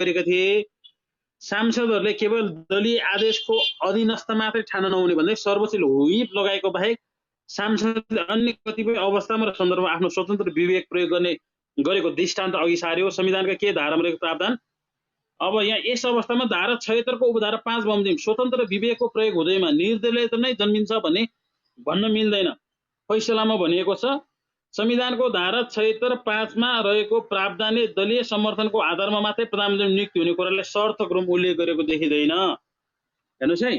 गरेका थिए। सांसदहरूले केवल दलीय आदेशको अधीनस्थ मात्रै ठान्न नहुने भन्दै सर्वोच्चले हुइप लगाएको बाहेक सांसदले अन्य कतिपय अवस्थामा र सन्दर्भमा आफ्नो स्वतन्त्र विवेक प्रयोग गरेको दृष्टान्त अघि सार्यो। संविधानका के धारामा रहेको प्रावधान? अब यहाँ यस अवस्थामा धारा 76 को उपधारा 5 बमोजिम स्वतन्त्र विवेकको प्रयोग हुँदैमा निर्दलीयता नै जन्मिन्छ भन्न मिल्दैन। फैसलामा भनिएको छ संविधानको धारा 76 5 मा रहेको प्रावधानले दलीय समर्थनको आधारमा मात्रै प्रधानमन्त्री नियुक्ति हुने कुरालाई शर्तको रूपमा उल्लेख गरेको देखिँदैन। हेर्नुहोस् है,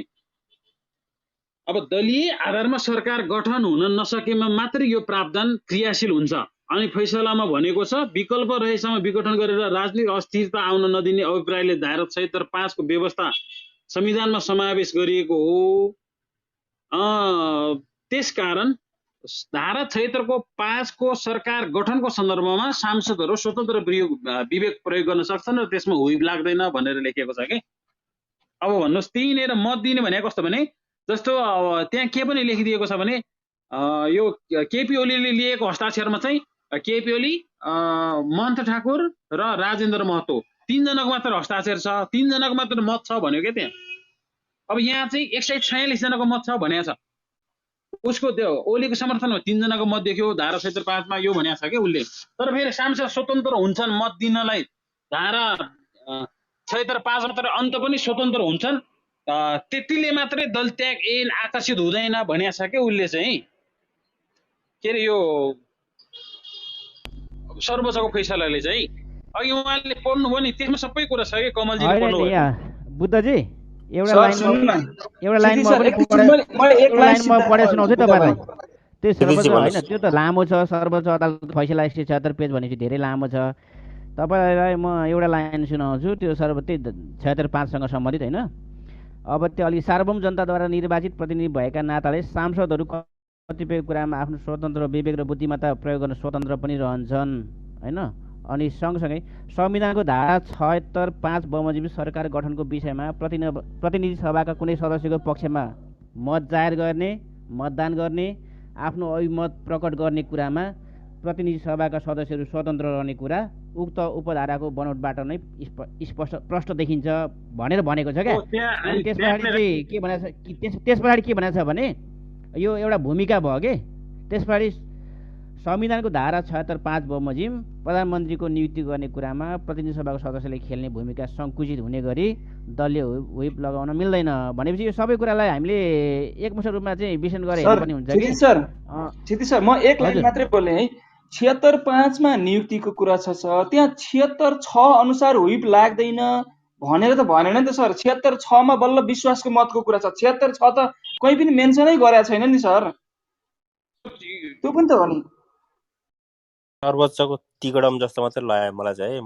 अब दलीय आधारमा सरकार गठन हुन नसकेमा मात्रै यो प्रावधान क्रियाशील हुन्छ। अनि फैसलामा भनेको छ विकल्प रहेसम्म विघटन गरेर राजनीतिक अस्थिरता आउन नदिने अभिप्रायले धारा 76 5 को व्यवस्था संविधानमा समावेश गरिएको हो। त्यसकारण धारा 76 को 5 को सरकार गठनको सन्दर्भमा सांसदहरू स्वतन्त्र विवेक प्रयोग गर्न सक्छन् र त्यसमा हुइप लाग्दैन भनेर लेखिएको छ के। अब भन्नुहोस् त्यहीँनिर मत दिने भनेको कस्तो भने जस्तो त्यहाँ के पनि लेखिदिएको छ भने यो केपी ओलीले लिएको हस्ताक्षरमा चाहिँ केपी ओली, महन्त ठाकुर र राजेन्द्र महतो तीनजनाको मात्र हस्ताक्षर छ, तीनजनाको मात्र मत छ भन्यो क्या त्यहाँ। अब यहाँ चाहिँ 146 जनाको मत छ भनेको छ। उसको त्यो ओलीको समर्थनमा 3 जनाको मत देख्यो धारा 76 5 मा यो भनेको छ क्या उसले। तर फेरि सांसद स्वतन्त्र हुन्छन् मत दिनलाई धारा 76 5 मात्र अन्त पनि स्वतन्त्र हुन्छन्, त्यतिले मात्रै दल त्याग ऐन आकर्षित हुँदैन भनेको छ क्या उसले चाहिँ। के अरे यो सर्वोच्चको फैसलाले चाहिँ अघि उहाँले पढ्नुभयो नि त्यसमा सबै कुरा छ कि कमलजीले पढ्नुभयो। बुद्धजी एउटा लाइन म पढे सुनाउँछु तपाईहरुलाई। त्यो सर्वोच्च हैन, त्यो त लामो छ। सर्वोच्च अदालतको फैसला 176 पेज भनेपछि धेरै लामो छ। तपाईलाई म एउटा लाइन सुनाउँछु, त्यो 76 5 सँग सम्बन्धित हैन। अब त्यो अलि सार्वभौम जनताद्वारा निर्वाचित प्रतिनिधि भएका नाताले सांसदहरू कतिपय कुरामा आफ्नो स्वतन्त्र विवेक र बुद्धिमत्ता प्रयोग गर्न स्वतन्त्र पनि रहन्छन् हैन। अनि सँगसँगै संविधानको धारा 76 5 बमोजिम सरकार गठनको विषयमा प्रतिनिधि सभाका कुनै सदस्यको पक्षमा मत जाहेर गर्ने, मतदान गर्ने, आफ्नो अभिमत प्रकट गर्ने कुरामा प्रतिनिधि सभाका सदस्यहरू स्वतन्त्र रहने कुरा उक्त उपधाराको बनोटबाट नै प्रष्ट देखिन्छ भनेर भनेको छ क्या। अनि त्यस पछाडि के भनेको छ भने यो एउटा भूमिका भयो के। त्यस पछाडि संविधानको धारा 76 5 बमोजिम प्रधानमन्त्रीको नियुक्ति गर्ने कुरामा प्रतिनिधि सभाको सदस्यले खेल्ने भूमिका सङ्कुचित हुने गरी दलीय व्हिप लगाउन मिल्दैन भनेपछि यो सबै कुरालाई हामीले एकमुष्ट रूपमा चाहिँ विश्लेषण गरे पनि हुन्छ कि। क्षितिज सर म एक लाइन मात्रै बोले है। 76 5 मा नियुक्तिको कुरा छ सर, त्यहाँ 76 6 अनुसार व्हिप लाग्दैन भनेर त भनेन नि त सर। 76 6 मा बल्ल विश्वासको मतको कुरा छ। 76 6 त कहीँ पनि मेन्सनै गरेको छैन नि सर। त्यो पनि त हो नि। सर्वोच्चको तिगडम जस्तो मात्रै लाग्यो मलाई चाहिँ।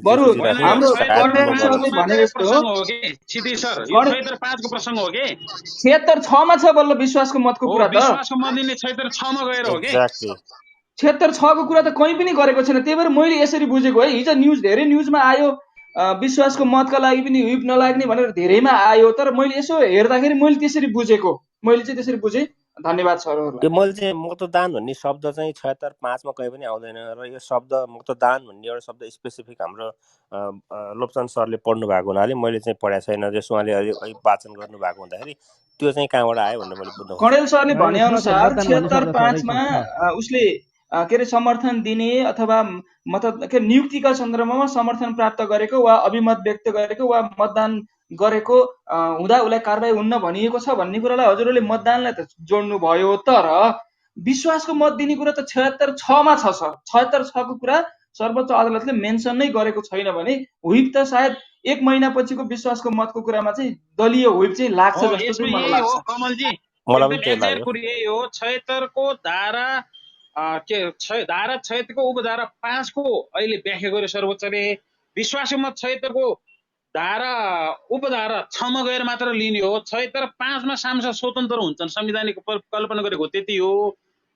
बरु हाम्रो कर्णेल सरले भने जस्तो हो कि क्षितिज सर यो 76 5 को प्रसंग हो कि 76 6 मा छ बल्ल विश्वासको मतको कुरा त। विश्वासको मत दिने 76 6 मा गएर हो कि। 76 6 को कुरा त कहीँ पनि गरेको छैन। त्यही भएर मैले यसरी बुझेको है। हिजो धेरै न्युजमा आयो विश्वासको मतका लागि पनि व्हिप नलाग्ने भनेर धेरैमा आयो। तर मैले यसो हेर्दाखेरि मैले त्यसरी बुझेको, मैले चाहिँ त्यसरी बुझेँ। धन्यवाद सरहरुलाई। त्यो मैले चाहिँ मतदान भन्ने शब्द चाहिँ 76 5 मा कहीँ पनि आउँदैन र यो शब्द मतदान भन्ने एउटा शब्द स्पेसिफिक हाम्रो लोपचन सरले पढ्नु भएको हुनाले मैले चाहिँ पढाएको छैन। जस उहाँले अहिले वाचन गर्नु भएको हुँदाखेरि त्यो चाहिँ कहाँबाट आयो भन्ने मैले बुझ्न खोजेँ। कर्णेल सरले भने अनुसार 76 5 मा उसले के अरे समर्थन दिने अथवा नियुक्तिका सन्दर्भमा समर्थन प्राप्त गरेको वा अभिमत व्यक्त गरेको वा मतदान गरेको हुँदा उसलाई कारबाही हुन्न भनिएको छ भन्ने कुरालाई हजुरहरूले मतदानलाई त जोड्नु भयो। तर विश्वासको मत दिने कुरा त 76 6 मा छ सर। 76 6 को कुरा सर्वोच्च अदालतले मेन्सन नै गरेको छैन भने व्हिप त सायद 1 महिना पछिको विश्वासको मतको कुरामा चाहिँ दलीय व्हिप चाहिँ लाग्छ जस्तो चाहिँ मलाई लाग्छ। कमलजी एकदम एक्ज्याक्ट कुरा यही हो। 76 को धारा धारा 76 को उपधारा 5 को अहिले व्याख्या गर्यो सर्वोच्चले। विश्वासको मत 76 को धारा उपधारा 6 मा गएर मात्र लिने हो। 76 5 मा सांसद स्वतन्त्र हुन्छन्, संवैधानिक कल्पना गरेको त्यति हो।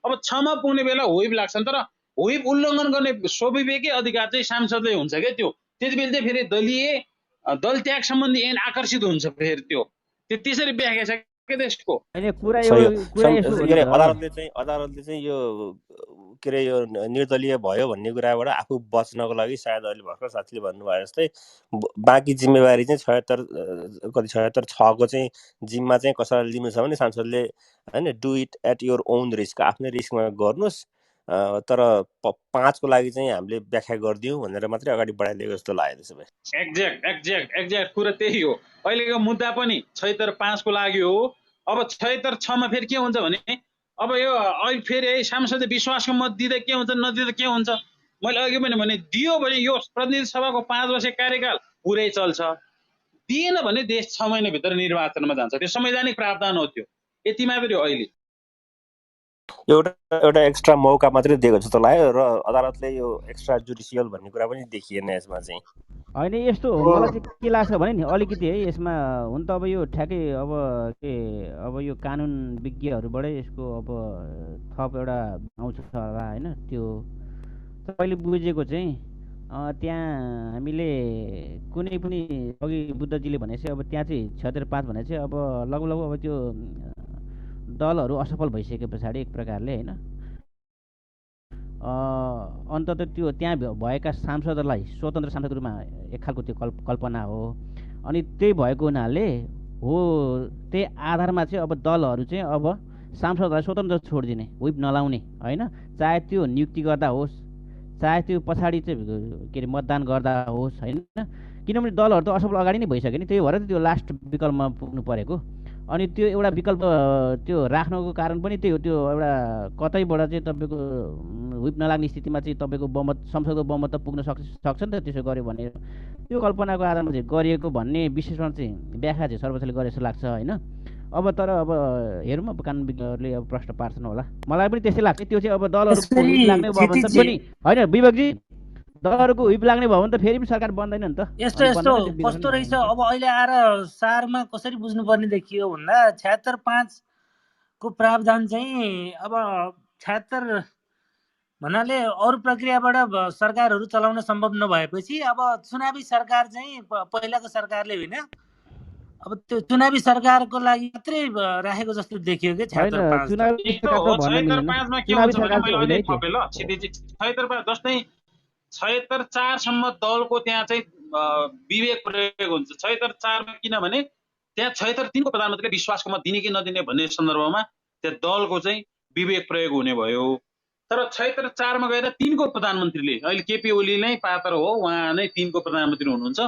अब 6 मा पुग्ने बेला व्हिप लाग्छन्, तर व्हिप उल्लङ्घन गर्ने स्वविवेकी अधिकार चाहिँ सांसदले हुन्छ क्या। त्यो त्यति बेला चाहिँ फेरि दल त्याग सम्बन्धी ऐन आकर्षित हुन्छ। फेरि त्यो त्यसरी व्याख्या छ के त्यसको। अदालतले चाहिँ यो के अरे यो निर्दलीय भयो भन्ने कुराबाट आफू बच्नको लागि सायद अहिले भर्खर साथीले भन्नुभयो जस्तै बाँकी जिम्मेवारी चाहिँ 76 चाहिँ जिम्मा चाहिँ कसैलाई लिनु छ भने सांसदले होइन do it at your own risk, आफ्नै रिस्कमा गर्नुहोस्, तर 5 को लागि चाहिँ हामीले व्याख्या गरिदिउँ भनेर मात्रै अगाडि बढाइदिएको जस्तो लाग्यो त्यसो भए। एक्ज्याक्ट कुरा त्यही हो। अहिलेको मुद्दा पनि 76/5 को लागि हो। अब 76/6 मा फेरि के हुन्छ भने अब यो अहिले फेरि है सांसदले विश्वासको मत दिँदा के हुन्छ नदिँदा के हुन्छ। मैले अघि पनि भने दियो भने यो प्रतिनिधि सभाको 5 वर्ष कार्यकाल पुरै चल्छ, दिएन भने देश 6 महिनाभित्र निर्वाचनमा जान्छ। त्यो संवैधानिक प्रावधान हो। त्यो यति मात्रै हो। अहिले एउटा एक्स्ट्रा मौका मात्रै दिएको जस्तो लाग्यो र अदालतले यो एक्स्ट्रा जुडिसियल भन्ने कुरा पनि देखिएन यसमा चाहिँ। होइन यस्तो हो, मलाई चाहिँ के लाग्छ भने नि अलिकति है यसमा हुन त अब यो ठ्याक्कै अब यो कानुन विज्ञहरूबाटै यसको अब थप एउटा आउँछ होला होइन। त्यो तपाईँले बुझेको चाहिँ त्यहाँ हामीले कुनै पनि अघि बुद्धजीले भनेपछि अब त्यहाँ चाहिँ 76/5 भने चाहिँ अब लगभग अब त्यो दलहरू असफल भइसके पछाडि एक प्रकारले होइन अन्तत त्यो त्यहाँ भएका सांसदहरूलाई स्वतन्त्र सांसदको रूपमा एक खालको त्यो कल्पना हो। अनि त्यही भएको हुनाले हो त्यही आधारमा चाहिँ अब दलहरू चाहिँ अब सांसदलाई स्वतन्त्र छोडिदिने, व्हिप नलाउने होइन, चाहे त्यो नियुक्ति गर्दा होस् चाहे त्यो पछाडि चाहिँ के अरे मतदान गर्दा होस् होइन। किनभने दलहरू त असफल अगाडि नै भइसक्यो नि, त्यही भएर त त्यो लास्ट विकल्पमा पुग्नु परेको। अनि त्यो एउटा विकल्प त्यो राख्नुको कारण पनि त्यही हो, त्यो एउटा कतैबाट चाहिँ तपाईँको व्हिप नलाग्ने स्थितिमा चाहिँ तपाईँको बहुमत संसदको बहुमत त पुग्न सक्छ नि त त्यसो गर्यो भने। त्यो कल्पनाको आधारमा चाहिँ गरिएको भन्ने विश्लेषण चाहिँ व्याख्या चाहिँ सर्वोच्चले गरे जस्तो लाग्छ होइन। अब तर अब हेरौँ अब कानुन विज्ञहरूले अब प्रश्न पार्छन् होला, मलाई पनि त्यस्तै लाग्छ। त्यो चाहिँ अब दलहरूको लाग्ने भयो भने त पनि होइन विवेकजी, दलहरूको व्हिप लाग्ने भयो भने त फेरि पनि सरकार बन्दैन नि त। यस्तो कस्तो रहेछ अब अहिले आएर सारमा कसरी बुझ्नुपर्ने देखियो भन्दा 76/5 को प्रावधान चाहिँ अब 76 भन्नाले अरू प्रक्रियाबाट सरकारहरू चलाउन सम्भव नभएपछि अब चुनावी सरकार चाहिँ पहिलाको सरकारले होइन, अब त्यो चुनावी सरकारको लागि मात्रै राखेको जस्तो देखियो कि 76/5 जस्तै 76/4 सम्म दलको त्यहाँ चाहिँ विवेक प्रयोग हुन्छ। 76/4 मा किनभने त्यहाँ 76/3 को प्रधानमन्त्रीले विश्वासको मत दिने कि नदिने भन्ने सन्दर्भमा त्यहाँ दलको चाहिँ विवेक प्रयोग हुने भयो। तर 76/4 मा गएर 3 को प्रधानमन्त्रीले अहिले केपी ओली नै पात्र हो, उहाँ नै 3 को प्रधानमन्त्री हुनुहुन्छ।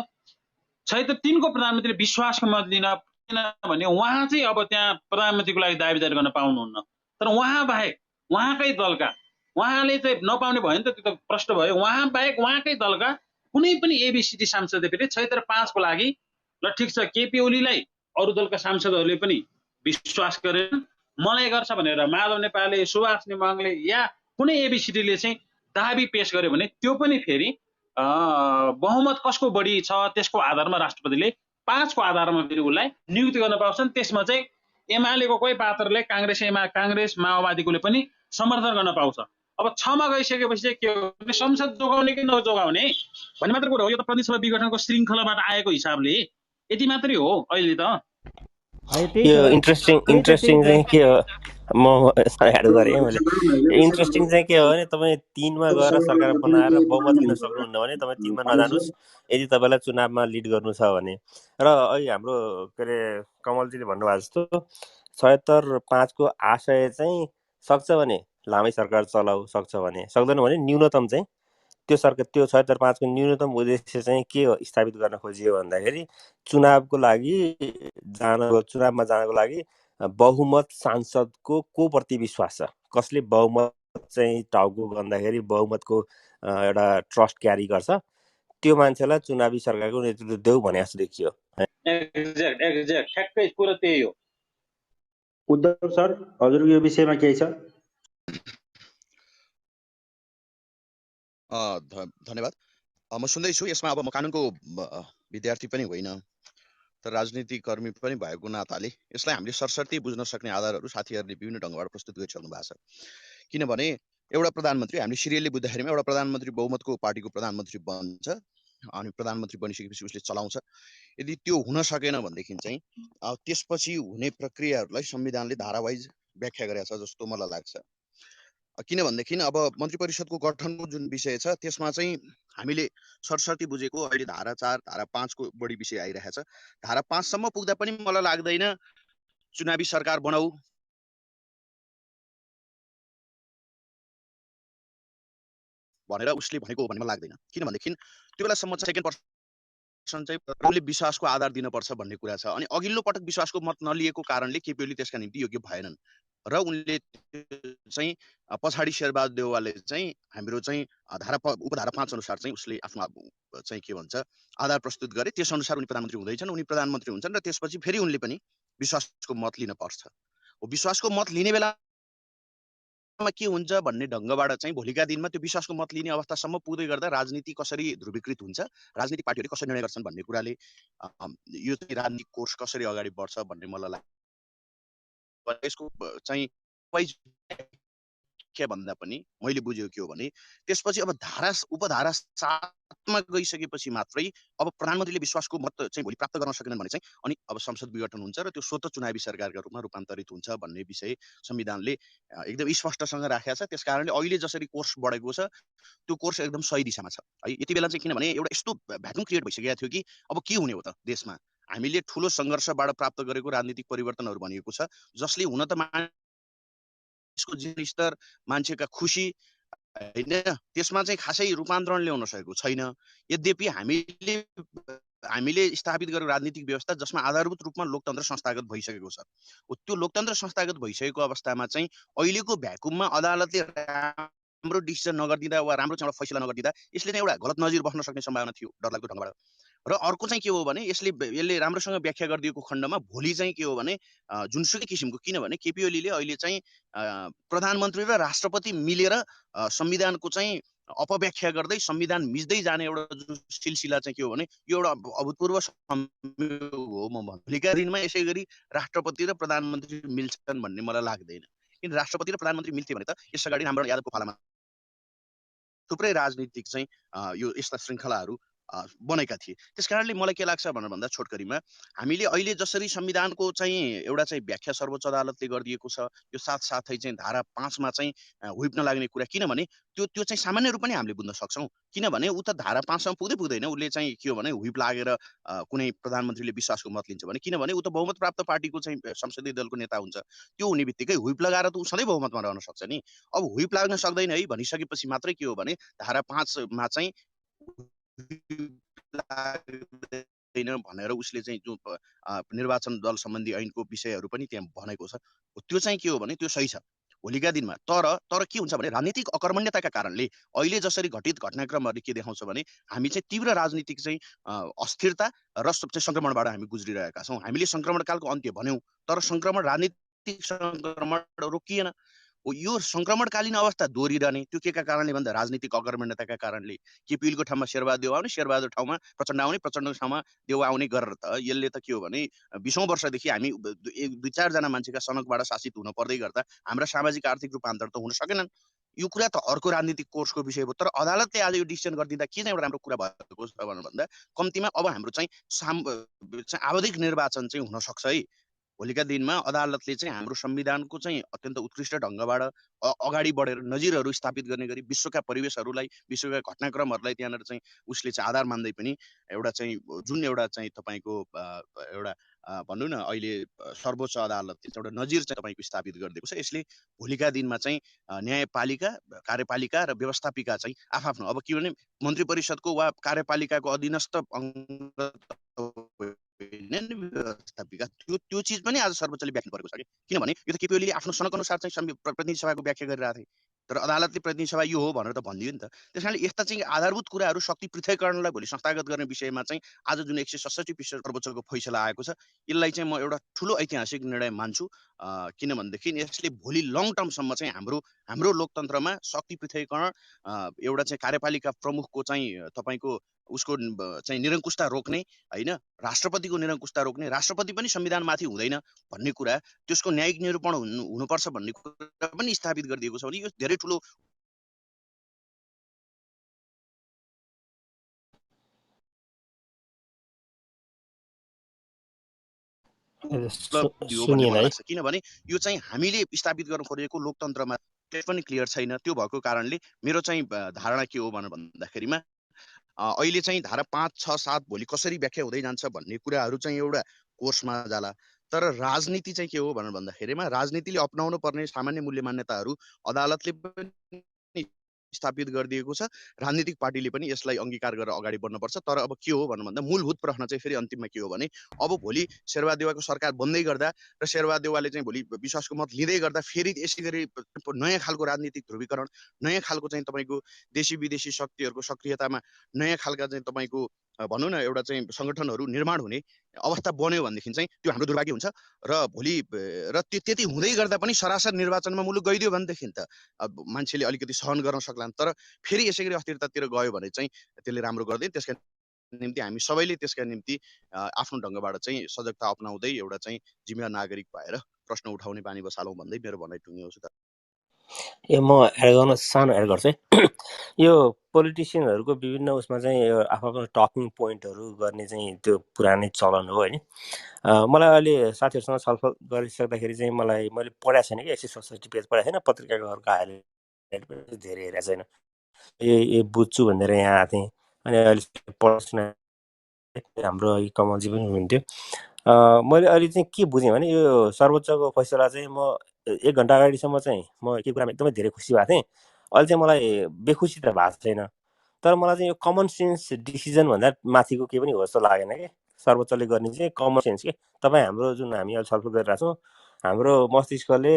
76/3 को प्रधानमन्त्रीले विश्वासको मत दिन किनभने उहाँ चाहिँ अब त्यहाँ प्रधानमन्त्रीको लागि दाबीदार गर्न पाउनुहुन्न। तर उहाँ बाहेक उहाँकै दलका उहाँले चाहिँ नपाउने भयो नि त, त्यो त प्रश्न भयो। उहाँ बाहेक उहाँकै दलका कुनै पनि एबीसीडी सांसदले फेरि 76/5 को लागि ल ठिक छ केपी ओलीलाई अरू दलका सांसदहरूले पनि विश्वास गरेन, मलाई गर्छ भनेर माधव नेपालले सुभाष नेमाङले या कुनै एबीसीडीले चाहिँ दाबी पेश गर्यो भने त्यो पनि फेरि बहुमत कसको बढी छ त्यसको आधारमा राष्ट्रपतिले 5 को आधारमा फेरि उसलाई नियुक्ति गर्न पाउँछन्। त्यसमा चाहिँ एमालेको कोही पात्रले काङ्ग्रेस माओवादीकोले पनि समर्थन गर्न पाउँछ। अब 6 मा गइसकेपछि चाहिँ के हो भने संसद जोगाउने कि नजोगाउने भन्ने मात्र कुरा हो। यो त प्रतिनिधि सभा विघटनको श्रृङ्खलाबाट आएको हिसाबले यति मात्रै हो। अहिले त यो इन्ट्रेस्टिङ चाहिँ के हो, म एड गरेँ मैले। इन्ट्रेस्टिङ चाहिँ के हो भने तपाईँ 3 मा गएर सरकार बनाएर बहुमत लिन सक्नुहुन्न भने तपाईँ 3 मा नजानुहोस् यदि तपाईँलाई चुनावमा लिड गर्नु छ भने। र अहिले हाम्रो के अरे कमलजीले भन्नुभएको जस्तो 76/5 को आशय चाहिँ सक्छ भने लामै सरकार चलाउ, सक्छ भने सक्दैन भने न्यूनतम चाहिँ त्यो 76/5 को न्यूनतम उद्देश्य चाहिँ के हो स्थापित गर्न खोजियो भन्दाखेरि चुनावमा जानको लागि बहुमत सांसदको को प्रति विश्वास छ, कसले बहुमत चाहिँ टाउको भन्दाखेरि बहुमतको एउटा ट्रस्ट क्यारी गर्छ, त्यो मान्छेलाई चुनावी सरकारको नेतृत्व देऊ भने जस्तो देखियो। एक्ज्याक्ट ठ्याक्कै कुरा त्यही हो। उद्धव सर हजुरको यो विषयमा केही छ? धन्यवाद। म सुन्दैछु। यसमा अब म कानुनको विद्यार्थी पनि होइन तर राजनीतिक कर्मी पनि भएको नाताले यसलाई हामीले सरसर्ती बुझ्न सक्ने आधारहरू साथीहरूले विभिन्न ढङ्गबाट प्रस्तुत गरिसक्नु भएको छ। किनभने एउटा प्रधानमन्त्री हामीले सिरियलले बुझ्दाखेरिमा एउटा प्रधानमन्त्री बहुमतको पार्टीको प्रधानमन्त्री बन्छ अनि प्रधानमन्त्री बनिसकेपछि उसले चलाउँछ। यदि त्यो हुन सकेन भनेदेखि चाहिँ त्यसपछि हुने प्रक्रियाहरूलाई संविधानले धारावाइज व्याख्या गरेको छ जस्तो मलाई लाग्छ। किनभनेदेखि अब मन्त्री परिषदको गठनको जुन विषय छ त्यसमा चाहिँ हामीले सरसर्ती बुझेको अहिले धारा 4 धारा 5 को बढी विषय आइरहेछ। धारा 5 सम्म पुग्दा पनि मलाई लाग्दैन चुनावी सरकार बनाऊ भनेर उसले भनेको हो भन्ने मलाई लाग्दैन। किनभनेदेखि त्यो बेलासम्म सेकेन्ड पर्सन चाहिँ उसले विश्वासको आधार दिनुपर्छ भन्ने कुरा छ। अनि अघिल्लो पटक विश्वासको मत नलिएको कारणले केपी ओली त्यसका निम्ति योग्य भएनन् र उनले चाहिँ पछाडि शेरबहादुर देउवाले चाहिँ हाम्रो चाहिँ उपधारा 5 अनुसार चाहिँ उसले आफ्नो चाहिँ के भन्छ आधार प्रस्तुत गरे। त्यस अनुसार उनी प्रधानमन्त्री हुँदैछन्, उनी प्रधानमन्त्री हुन्छन् र त्यसपछि फेरि उनले पनि विश्वासको मत लिन पर्छ। विश्वासको मत लिने बेला के हुन्छ भन्ने ढङ्गबाट चाहिँ भोलिका दिनमा त्यो विश्वासको मत लिने अवस्थासम्म पुग्दै गर्दा राजनीति कसरी ध्रुवीकृत हुन्छ, राजनीतिक पार्टीहरूले कसरी निर्णय गर्छन् भन्ने कुराले यो चाहिँ राजनीतिक कोर्स कसरी अगाडि बढ्छ भन्ने मलाई लाग्छ। यसको चाहिँ के भन्दा पनि मैले बुझेको के हो भने त्यसपछि अब उपधारा 7मा गइसकेपछि मात्रै अब प्रधानमन्त्रीले विश्वासको मत चाहिँ भोलि प्राप्त गर्न सकेनन् भने चाहिँ अनि अब संसद विघटन हुन्छ र त्यो स्वतः चुनावी सरकारका रूपमा रूपान्तरित हुन्छ भन्ने विषय संविधानले एकदम स्पष्टसँग राखेको छ। त्यसकारणले अहिले जसरी कोर्स बढेको छ त्यो कोर्स एकदम सही दिशामा छ है। यति बेला चाहिँ किनभने एउटा यस्तो भ्याकुम क्रिएट भइसकेको थियो कि अब के हुने हो त देशमा, हामीले ठुलो सङ्घर्षबाट प्राप्त गरेको राजनीतिक परिवर्तनहरू भनिएको छ जसले हुन त मान्छेको जीवन स्तर, मान्छेका खुसी हैन त्यसमा चाहिँ खासै रूपान्तरण ल्याउन सकेको छैन। यद्यपि हामीले स्थापित गरेको राजनीतिक व्यवस्था जसमा आधारभूत रूपमा लोकतन्त्र संस्थागत भइसकेको छ, त्यो लोकतन्त्र संस्थागत भइसकेको अवस्थामा चाहिँ अहिलेको भ्याकुममा अदालतले राम्रो डिसिजन नगरिदिँदा वा राम्रो चाहिँ एउटा फैसला नगरिदिँदा यसले चाहिँ एउटा गलत नजिर बस्न सक्ने सम्भावना थियो डरलाग्दो ढङ्गबाट। र अर्को चाहिँ के हो भने यसले राम्रोसँग व्याख्या गरिदिएको खण्डमा भोलि चाहिँ के हो भने जुनसुकै किसिमको, किनभने केपी ओलीले अहिले चाहिँ प्रधानमन्त्री र राष्ट्रपति मिलेर संविधानको चाहिँ अपव्याख्या गर्दै संविधान मिच्दै जाने एउटा जुन सिलसिला चाहिँ के हो भने यो एउटा अभूतपूर्व संयोग हो। म भोलिका दिनमा यसै गरी राष्ट्रपति र प्रधानमन्त्री मिल्छन् भन्ने मलाई लाग्दैन। किन राष्ट्रपति र प्रधानमन्त्री मिल्थे भने त यसअगाडि रामवरण यादवको पालामा थुप्रै राजनीतिक चाहिँ यो यस्ता श्रृङ्खलाहरू बनेका थिए। त्यसकारणले मलाई के लाग्छ भनेर भन्दा छोटकरीमा हामीले अहिले जसरी संविधानको चाहिँ एउटा चाहिँ व्याख्या सर्वोच्च अदालतले गरिदिएको छ, यो साथसाथै चाहिँ धारा 5 मा चाहिँ हुइप नलाग्ने कुरा, किनभने त्यो चाहिँ सामान्य रूपमा नै हामीले बुझ्न सक्छौँ। किनभने उ त धारा 5 सम्म पुग्दैन उसले चाहिँ के हो भने हुइप लागेर कुनै प्रधानमन्त्रीले विश्वासको मत लिन्छ भने, किनभने उ त बहुमत प्राप्त पार्टीको चाहिँ संसदीय दलको नेता हुन्छ। त्यो हुने बित्तिकै हुइप लगाएर त उ सधैँ बहुमतमा रहन सक्छ नि। अब हुइप लाग्न सक्दैन है भनिसकेपछि मात्रै के हो भने धारा 5 मा चाहिँ भनेर उसले चाहिँ जो निर्वाचन दल सम्बन्धी ऐनको विषयहरू पनि त्यहाँ भनेको छ, त्यो चाहिँ के हो भने त्यो सही छ भोलिका दिनमा। तर के हुन्छ भने राजनीतिक अकर्मण्यताका कारणले अहिले जसरी घटित घटनाक्रमहरूले के देखाउँछ भने हामी चाहिँ तीव्र राजनीतिक चाहिँ अस्थिरता र सङ्क्रमणबाट हामी गुज्रिरहेका छौँ। हामीले सङ्क्रमणकालको अन्त्य भन्यौँ तर सङ्क्रमण राजनीतिक सङ्क्रमण रोकिएन। यो सङ्क्रमणकालीन अवस्था दोहोरिरहने त्यो के का कारणले भन्दा राजनीतिक अकर्मण्यताका कारणले। केपी ओलीको ठाउँमा शेरबहादुर देउवा आउने, शेरबहादुर ठाउँमा प्रचण्ड आउने, प्रचण्डको ठाउँमा देउवा आउने गरेर त यसले त के हो भने 20औं वर्षदेखि हामी 2-4 जना मान्छेका सनकबाट शासित हुन पर्दै गर्दा हाम्रा सामाजिक आर्थिक रूपान्तर त हुन सकेनन्। यो कुरा त अर्को राजनीतिक कोर्सको विषय हो। तर अदालतले आज यो डिसिजन गरिदिँदा के चाहिँ एउटा राम्रो कुरा भएको छ भनेर भन्दा कम्तीमा अब हाम्रो चाहिँ आवधिक निर्वाचन चाहिँ हुन सक्छ है। भोलिका दिनमा अदालतले चाहिँ हाम्रो संविधानको चाहिँ अत्यन्त उत्कृष्ट ढङ्गबाट अगाडि बढेर नजिरहरू स्थापित गर्ने गरी विश्वका परिवेशहरूलाई, विश्वका घटनाक्रमहरूलाई त्यहाँनिर चाहिँ उसले चाहिँ आधार मान्दै पनि एउटा चाहिँ जुन एउटा चाहिँ तपाईँको एउटा भनौँ न अहिले सर्वोच्च अदालतले एउटा नजिर चाहिँ तपाईँको स्थापित गरिदिएको छ। यसले भोलिका दिनमा चाहिँ न्यायपालिका, कार्यपालिका र व्यवस्थापिका चाहिँ आफ्नो अब के भने मन्त्री परिषदको वा कार्यपालिकाको अधीनस्थ व्यवस्थापिका त्यो चिज पनि आज सर्वोच्चले व्याख्या गरेको छ कि, किनभने यो त केपी ओलीले आफ्नो सनक अनुसार चाहिँ प्रतिनिधि सभाको व्याख्या गरिरहेको थिए तर अदालतले प्रतिनिधि सभा यो हो भनेर त भनिदियो नि त। त्यसकारणले यस्ता चाहिँ आधारभूत कुराहरू शक्ति पृथकीकरणलाई भोलि संस्थागत गर्ने विषयमा चाहिँ आज जुन 167 पृष्ठ सर्वोच्चको फैसला आएको छ यसलाई चाहिँ म एउटा ठुलो ऐतिहासिक निर्णय मान्छु। किनभनेदेखि यसले भोलि लङ टर्मसम्म चाहिँ हाम्रो लोकतन्त्रमा शक्ति पृथकीकरण, एउटा चाहिँ कार्यपालिका प्रमुखको चाहिँ तपाईँको उसको चाहिँ निरङ्कुशता रोक्ने होइन, राष्ट्रपतिको निरङ्कुशता रोक्ने, राष्ट्रपति पनि संविधानमाथि हुँदैन भन्ने कुरा, त्यसको न्यायिक निरूपण हुनुपर्छ भन्ने कुरा पनि स्थापित गरिदिएको छ भने यो धेरै ठुलो किनभने यो चाहिँ हामीले स्थापित गर्न खोजेको लोकतन्त्रमा त्यही पनि क्लियर छैन। त्यो भएको कारणले मेरो चाहिँ धारणा के हो भनेर भन्दाखेरिमा अहिले चाहिँ धारा 5, 6, 7 भोलि कसरी व्याख्या हुँदै जान्छ भन्ने कुराहरू चाहिँ एउटा कोर्समा जाला। तर राजनीति चाहिँ के हो भनेर भन्दाखेरिमा राजनीतिले अपनाउनु पर्ने सामान्य मूल्य मान्यताहरू अदालतले पनि स्थापित गरिदिएको छ। राजनीतिक पार्टीले पनि यसलाई अंगीकार गरेर अगाडि बढ्नुपर्छ। तर अब के हो भनेर भन्दा मूलभूत प्रश्न चाहिँ फेरि अन्तिममा के हो भने अब भोलि शेरबहादेवाको सरकार बन्दै गर्दा र शेरबहादेवाले चाहिँ भोलि विश्वासको मत लिँदै गर्दा फेरि यसै गरी नयाँ खालको राजनीतिक ध्रुवीकरण, नयाँ खालको चाहिँ तपाईँको देशी विदेशी शक्तिहरूको सक्रियतामा नयाँ खालका चाहिँ तपाईँको भनौँ न एउटा चाहिँ संगठनहरू निर्माण हुने अवस्था बन्यो भनेदेखि चाहिँ त्यो हाम्रो दुर्भाग्य हुन्छ। र भोलि र त्यति हुँदै गर्दा पनि सरासर निर्वाचनमा मुलुक गइदियो भनेदेखि त मान्छेले अलिकति सहन गर्न सक्लान्। तर फेरि यसै गरी अस्थिरतातिर गयो भने चाहिँ त्यसले राम्रो गर्दैन। त्यसका निम्ति हामी सबैले त्यसका निम्ति आफ्नो ढङ्गबाट चाहिँ सजगता अपनाउँदै एउटा चाहिँ जिम्मेवार नागरिक भएर प्रश्न उठाउने बानी बसालौँ भन्दै मेरो भनाइ टुङ्ग्याउँछु। म एड गर्न सानो एड गर्छु है। यो पोलिटिसियनहरूको विभिन्न उसमा चाहिँ आफ्नो टकिङ पोइन्टहरू गर्ने चाहिँ त्यो पुरानै चलन हो होइन। मलाई अहिले साथीहरूसँग छलफल गरिसक्दाखेरि चाहिँ मैले पढाएको छैन कि 167 पेज पढाएको छैन, पत्रिकाको हाइलाइट पनि धेरै हेरेको छैन। ए बुझ्छु भनेर यहाँ आएको थिएँ। अनि अहिले पढ्छु हाम्रो कमलजी पनि हुनुहुन्थ्यो। मैले अहिले चाहिँ के बुझेँ भने यो सर्वोच्चको फैसला चाहिँ म 1 घन्टा अगाडिसम्म चाहिँ म के कुरामा एकदमै धेरै खुसी भएको थिएँ। अहिले चाहिँ मलाई बेखुसी त भएको छैन। तर मलाई चाहिँ यो कमन सेन्स डिसिजन भन्दा माथिको केही पनि हो जस्तो लागेन कि सर्वोच्चले गर्ने चाहिँ कमन सेन्स के तपाईँ हाम्रो जुन हामी अहिले छलफल गरिरहेको छौँ हाम्रो मस्तिष्कले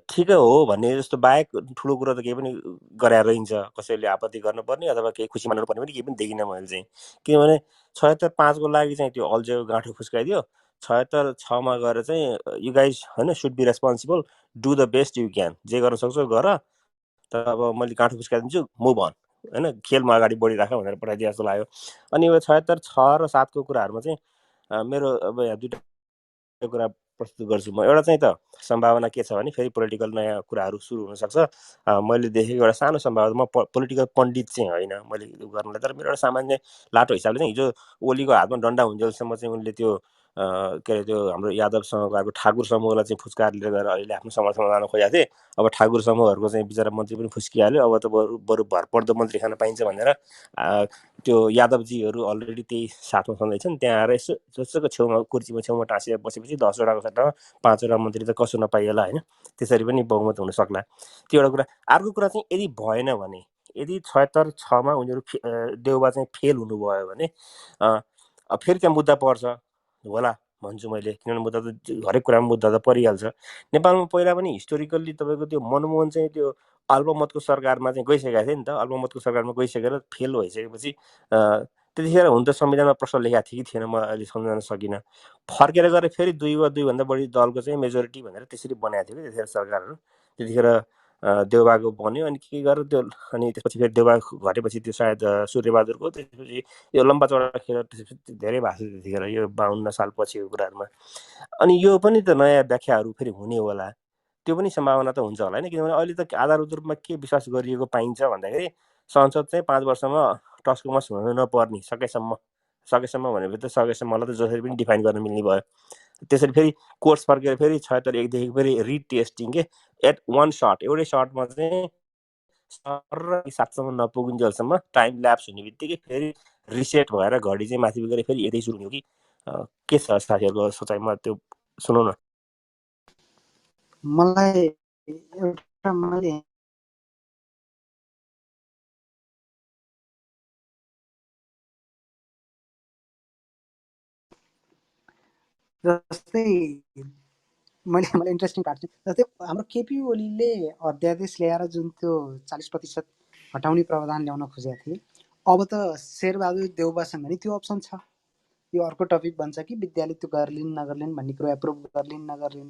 ठिकै हो भन्ने जस्तो बाहेक ठुलो कुरो त केही पनि गराएर रहन्छ। कसैले आपत्ति गर्नुपर्ने अथवा केही खुसी मान्नु पर्ने पनि केही पनि देखिनँ मैले चाहिँ। किनभने 76-5 को लागि चाहिँ त्यो अल्झेको गाँठो फुस्काइदियो। 76-6 गएर चाहिँ यु गाइज होइन should be responsible, do the best you can, जे गर्न सक्छौ गर, तर अब मैले गाँठो फुस्काइदिन्छु, मुभ अन होइन, खेलमा अगाडि बढिराख भनेर पठाइदिए जस्तो लाग्यो। अनि यो 76-6 र 7 को कुराहरूमा चाहिँ मेरो अब यहाँ दुईवटा कुरा प्रस्तुत गर्छु म। एउटा चाहिँ त सम्भावना के छ भने फेरि पोलिटिकल नयाँ कुराहरू सुरु हुनसक्छ। मैले देखेको एउटा सानो सम्भावना, म पोलिटिकल पण्डित चाहिँ होइन मैले गर्नलाई, तर मेरो एउटा सामान्य लाटो हिसाबले चाहिँ हिजो ओलीको हातमा डन्डा हुन्जेलसम्म चाहिँ उनले त्यो के अरे त्यो हाम्रो यादव समूहको ठाकुर समूहलाई चाहिँ फुस्कार लिएर गएर अहिले आफ्नो समर्थनमा लान खोजेको थिएँ। अब ठाकुर समूहहरूको चाहिँ बिचरा मन्त्री पनि फुस्किहाल्यो। अब त बरु भरपर्दो मन्त्री खान पाइन्छ भनेर त्यो यादवजीहरू अलरेडी त्यही साथमा छँदैछन्। त्यहाँ आएर यसो जसोको छेउमा कुर्सीमा छेउमा टाँसेर बसेपछि 10वटाको सट्टामा 5वटा मन्त्री त कसो नपाइएला होइन, त्यसरी पनि बहुमत हुन सक्ला। त्यो एउटा कुरा। अर्को कुरा चाहिँ यदि भएन भने, यदि 76-6 मा उनीहरू देउबा चाहिँ फेल हुनुभयो भने फेरि त्यहाँ मुद्दा पर्छ होला भन्छु मैले। किनभने मुद्दा त हरेक कुरामा मुद्दा त परिहाल्छ। नेपालमा पहिला पनि हिस्टोरिकल्ली तपाईँको त्यो मनमोहन चाहिँ त्यो अल्पमतको सरकारमा चाहिँ गइसकेको थियो नि त। अल्पमतको सरकारमा गइसकेर फेल भइसकेपछि त्यतिखेर हुन त संविधानमा प्रश्न लेखेको थियो कि थिएन म अहिले सम्झाउन सकिनँ। फर्केर गएर फेरि 2 वा 2 भन्दा बढी दलको चाहिँ मेजोरिटी भनेर त्यसरी बनाएको थियो कि त्यतिखेर सरकारहरू। त्यतिखेर देउबाको बन्यो अनि के गरेर त्यो, अनि त्यसपछि फेरि देउबा घटेपछि त्यो सायद सूर्यबहादुरको, त्यसपछि यो लम्बा चौडा खेल त्यसपछि धेरै भएको थियो त्यतिखेर, यो 52 साल पछिको कुराहरूमा। अनि यो पनि त नयाँ व्याख्याहरू फेरि हुने होला, त्यो पनि सम्भावना त हुन्छ होला होइन। किनभने अहिले त आधारभूत रूपमा के विश्वास गरिएको पाइन्छ भन्दाखेरि संसद चाहिँ 5 वर्षमा टस्कमस हुनु नपर्ने सकेसम्म भनेपछि त सकेसम्मलाई त जसरी पनि डिफाइन गर्न मिल्ने भयो। त्यसरी फेरि कोर्स फर्केर फेरि 76-1 देखि फेरि रिटेस्टिङ के एट वान सर्ट, एउटै सर्टमा चाहिँ सर 7सम्म नपुगिन्जेलसम्म टाइम ल्याप्स हुने बित्तिकै फेरि रिसेट भएर घडी चाहिँ माथि पुगेर फेरि यतै सुरु हुने हो कि के छ साथीहरूको सोचाइमा त्यो सुनौ न। मलाई एउटा मैले जस्तै मलाई इन्ट्रेस्टिङ पार्ट चाहिँ जस्तै हाम्रो केपी ओलीले अध्यादेश ल्याएर जुन त्यो 40% हटाउने प्रावधान ल्याउन खोजेका थिए, अब त शेरबहादुर देउबासँग नि त्यो अप्सन छ। यो अर्को टपिक बन्छ कि विद्यालय त्यो गर्लिन् नगर्लिन् भन्ने कुरा एप्रुभ गर्लिन् नगर्लिन्।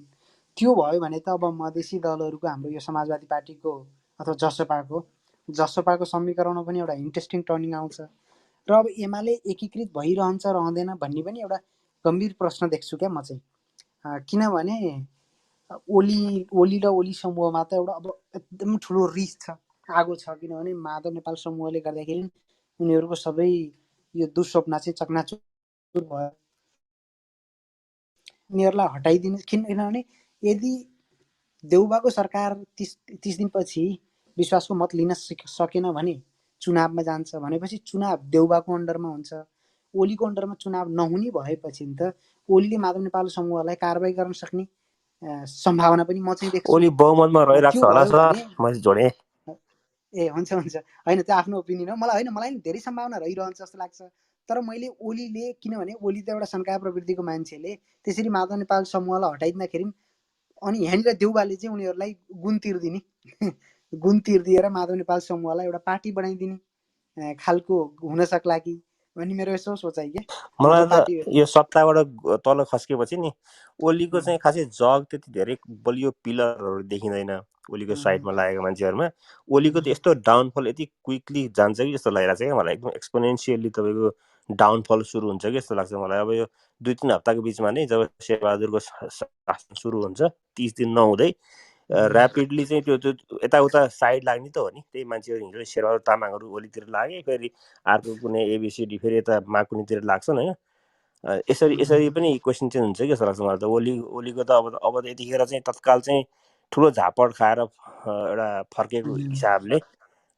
त्यो भयो भने त अब मधेसी दलहरूको हाम्रो यो समाजवादी पार्टीको अथवा जसपाको समीकरणमा पनि एउटा इन्ट्रेस्टिङ टर्निङ आउँछ। र अब एमाले एकीकृत भइरहन्छ रहँदैन भन्ने पनि एउटा गम्भीर प्रश्न देख्छु क्या म चाहिँ। किनभने ओली र ओली समूहमा त एउटा अब एकदम ठुलो रिस छ, आगो छ। किनभने माधव नेपाल समूहले गर्दाखेरि उनीहरूको सबै यो दुःस्वप्न चाहिँ चकनाचुर भयो। उनीहरूलाई हटाइदिनु, किनभने यदि देउबाको सरकार 30 दिनपछि विश्वासको मत लिन सकेन भने चुनावमा जान्छ भनेपछि चुनाव देउबाको अन्डरमा हुन्छ। ओलीको अन्डरमा चुनाव नहुने भएपछि नि त ओलीले माधव नेपाल समूहलाई कारबाही गर्न सक्ने सम्भावना पनि म चाहिँ देख्छु। ओली बहुमतमा रहिरहेको त्यो छ होला भयो सर, भने मैले जोडे। ए हुन्छ होइन त्यो आफ्नो ओपिनियन हो। मलाई नि धेरै सम्भावना रहिरहन्छ जस्तो लाग्छ। तर मैले ओलीले किनभने ओली त एउटा शङ्का प्रवृत्तिको मान्छेले त्यसरी माधव नेपाल समूहलाई हटाइदिँदाखेरि अनि यहाँनिर देउबाले चाहिँ उनीहरूलाई गुण तिर्दिने गुण तिर्दिएर माधव नेपाल समूहलाई एउटा पार्टी बनाइदिने खालको हुन सक्ला कि भन्ने मेरो यसो सोचाइ के। मलाई त यो सत्ताबाट तल खस्केपछि नि ओलीको चाहिँ खासै जग त्यति धेरै बलियो पिलरहरू देखिँदैन ओलीको साइडमा लागेको मान्छेहरूमा। ओलीको त यस्तो डाउनफल यति क्विकली जान्छ कि जस्तो लागिरहेको छ क्या मलाई, एकदम एक्सपोनेन्सियली तपाईँको डाउनफल सुरु हुन्छ कि जस्तो लाग्छ मलाई। अब यो 2-3 हप्ताको बिचमा नै जब शेरबहादुरको शासन सुरु हुन्छ 30 दिन नहुँदै ऱ्यापिडली चाहिँ त्यो यताउता साइड लाग्ने त हो नि। त्यही मान्छेहरू हिँड्यो, शेरबहादुर तामाङहरू ओलीतिर लागे, फेरि अर्को कुनै एबिसिडी फेरि यता माकुनीतिर लाग्छन् होइन। यसरी पनि क्वेसन चेन्ज हुन्छ कि जस्तो लाग्छ मलाई त। ओलीको त अब त यतिखेर चाहिँ तत्काल चाहिँ ठुलो झापड खाएर एउटा फर्केको हिसाबले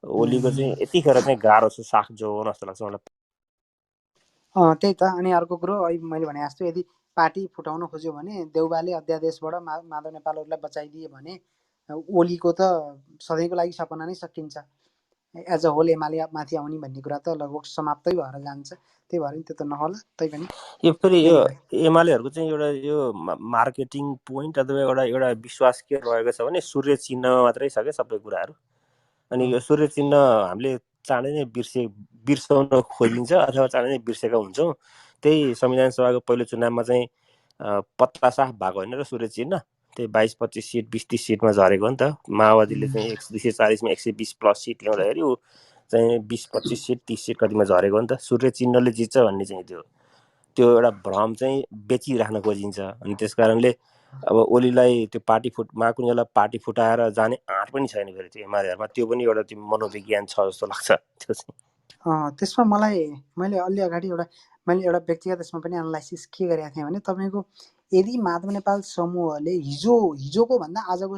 ओलीको चाहिँ यतिखेर चाहिँ गाह्रो छ साख जोगाउन जस्तो लाग्छ मलाई। त्यही त। अनि अर्को कुरो अहिले मैले भने जस्तो यदि पार्टी फुटाउन खोज्यो भने देउबाले अध्यादेशबाट माधव नेपालहरूलाई बचाइदिए भने ओलीको त सधैँको लागि सपना नै सकिन्छ। एज अ होल एमाले माथि आउने भन्ने कुरा त लगभग समाप्तै भएर जान्छ। त्यही भएर त्यो त नहोला। तै पनि यो फेरि यो एमालेहरूको चाहिँ एउटा यो मार्केटिङ पोइन्ट अथवा एउटा विश्वास के रहेको छ भने सूर्य चिन्हमा मात्रै छ क्या सबै कुराहरू। अनि यो सूर्य चिन्ह हामीले चाँडै नै बिर्साउन खोजिन्छ अथवा चाँडै नै बिर्सेका हुन्छौँ। त्यही संविधान सभाको पहिलो चुनावमा चाहिँ पत्ता साफ भएको होइन र सूर्य चिन्ह, त्यही 22-25 सिट 20-30 सिटमा झरेको हो नि त। माओवादीले चाहिँ 240 मा 120 प्लस सिट ल्याउँदाखेरि ऊ चाहिँ 20-25 सिट 30 सिट कतिमा झरेको हो नि त। सूर्य चिन्हले जित्छ भन्ने चाहिँ त्यो एउटा भ्रम चाहिँ बेचिराख्न खोजिन्छ। अनि त्यस कारणले अब ओलीलाई त्यो माकुनीलाई पार्टी फुटाएर जाने आँट पनि छैन फेरि त्यो एमालेहरूमा। त्यो पनि एउटा त्यो मनोविज्ञान छ जस्तो लाग्छ त्यो चाहिँ। त्यसमा मैले अलि अगाडि मैले एउटा व्यक्तिगत त्यसमा पनि एनालाइसिस के गरेको थिएँ भने तपाईँको यदि माधव नेपाल समूहले हिजोको भन्दा आजको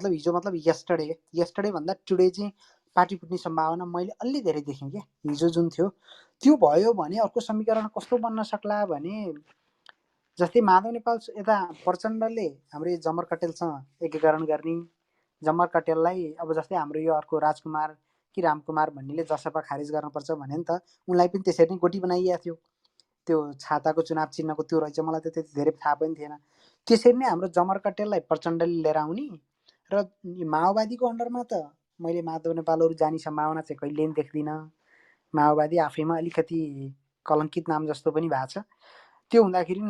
हिजो मतलब यस्टरडे भन्दा टुडे चाहिँ पार्टी फुट्ने सम्भावना मैले अलि धेरै देखेँ क्या। हिजो जुन थियो त्यो भयो भने अर्को समीकरण कस्तो बन्न सक्ला भने जस्तै माधव नेपाल यता प्रचण्डले हाम्रो यो जमर कटेलसँग एकीकरण गर्ने, जमर कटेललाई अब जस्तै हाम्रो यो अर्को राजकुमार कि रामकुमार भन्नेले जसपा खारेज गर्नुपर्छ भने नि त उनलाई पनि त्यसरी नै गोटी बनाइएको थियो। त्यो छाताको चुनाव चिन्हको त्यो रहेछ, मलाई त त्यति धेरै थाहा पनि थिएन। त्यसरी नै हाम्रो जमर कटेललाई प्रचण्डले लिएर आउने र माओवादीको अन्डरमा त मैले माधव नेपालहरू जाने सम्भावना चाहिँ कहिले पनि देख्दिनँ। माओवादी आफैमा अलिकति कलङ्कित नाम जस्तो पनि भएको छ। त्यो हुँदाखेरि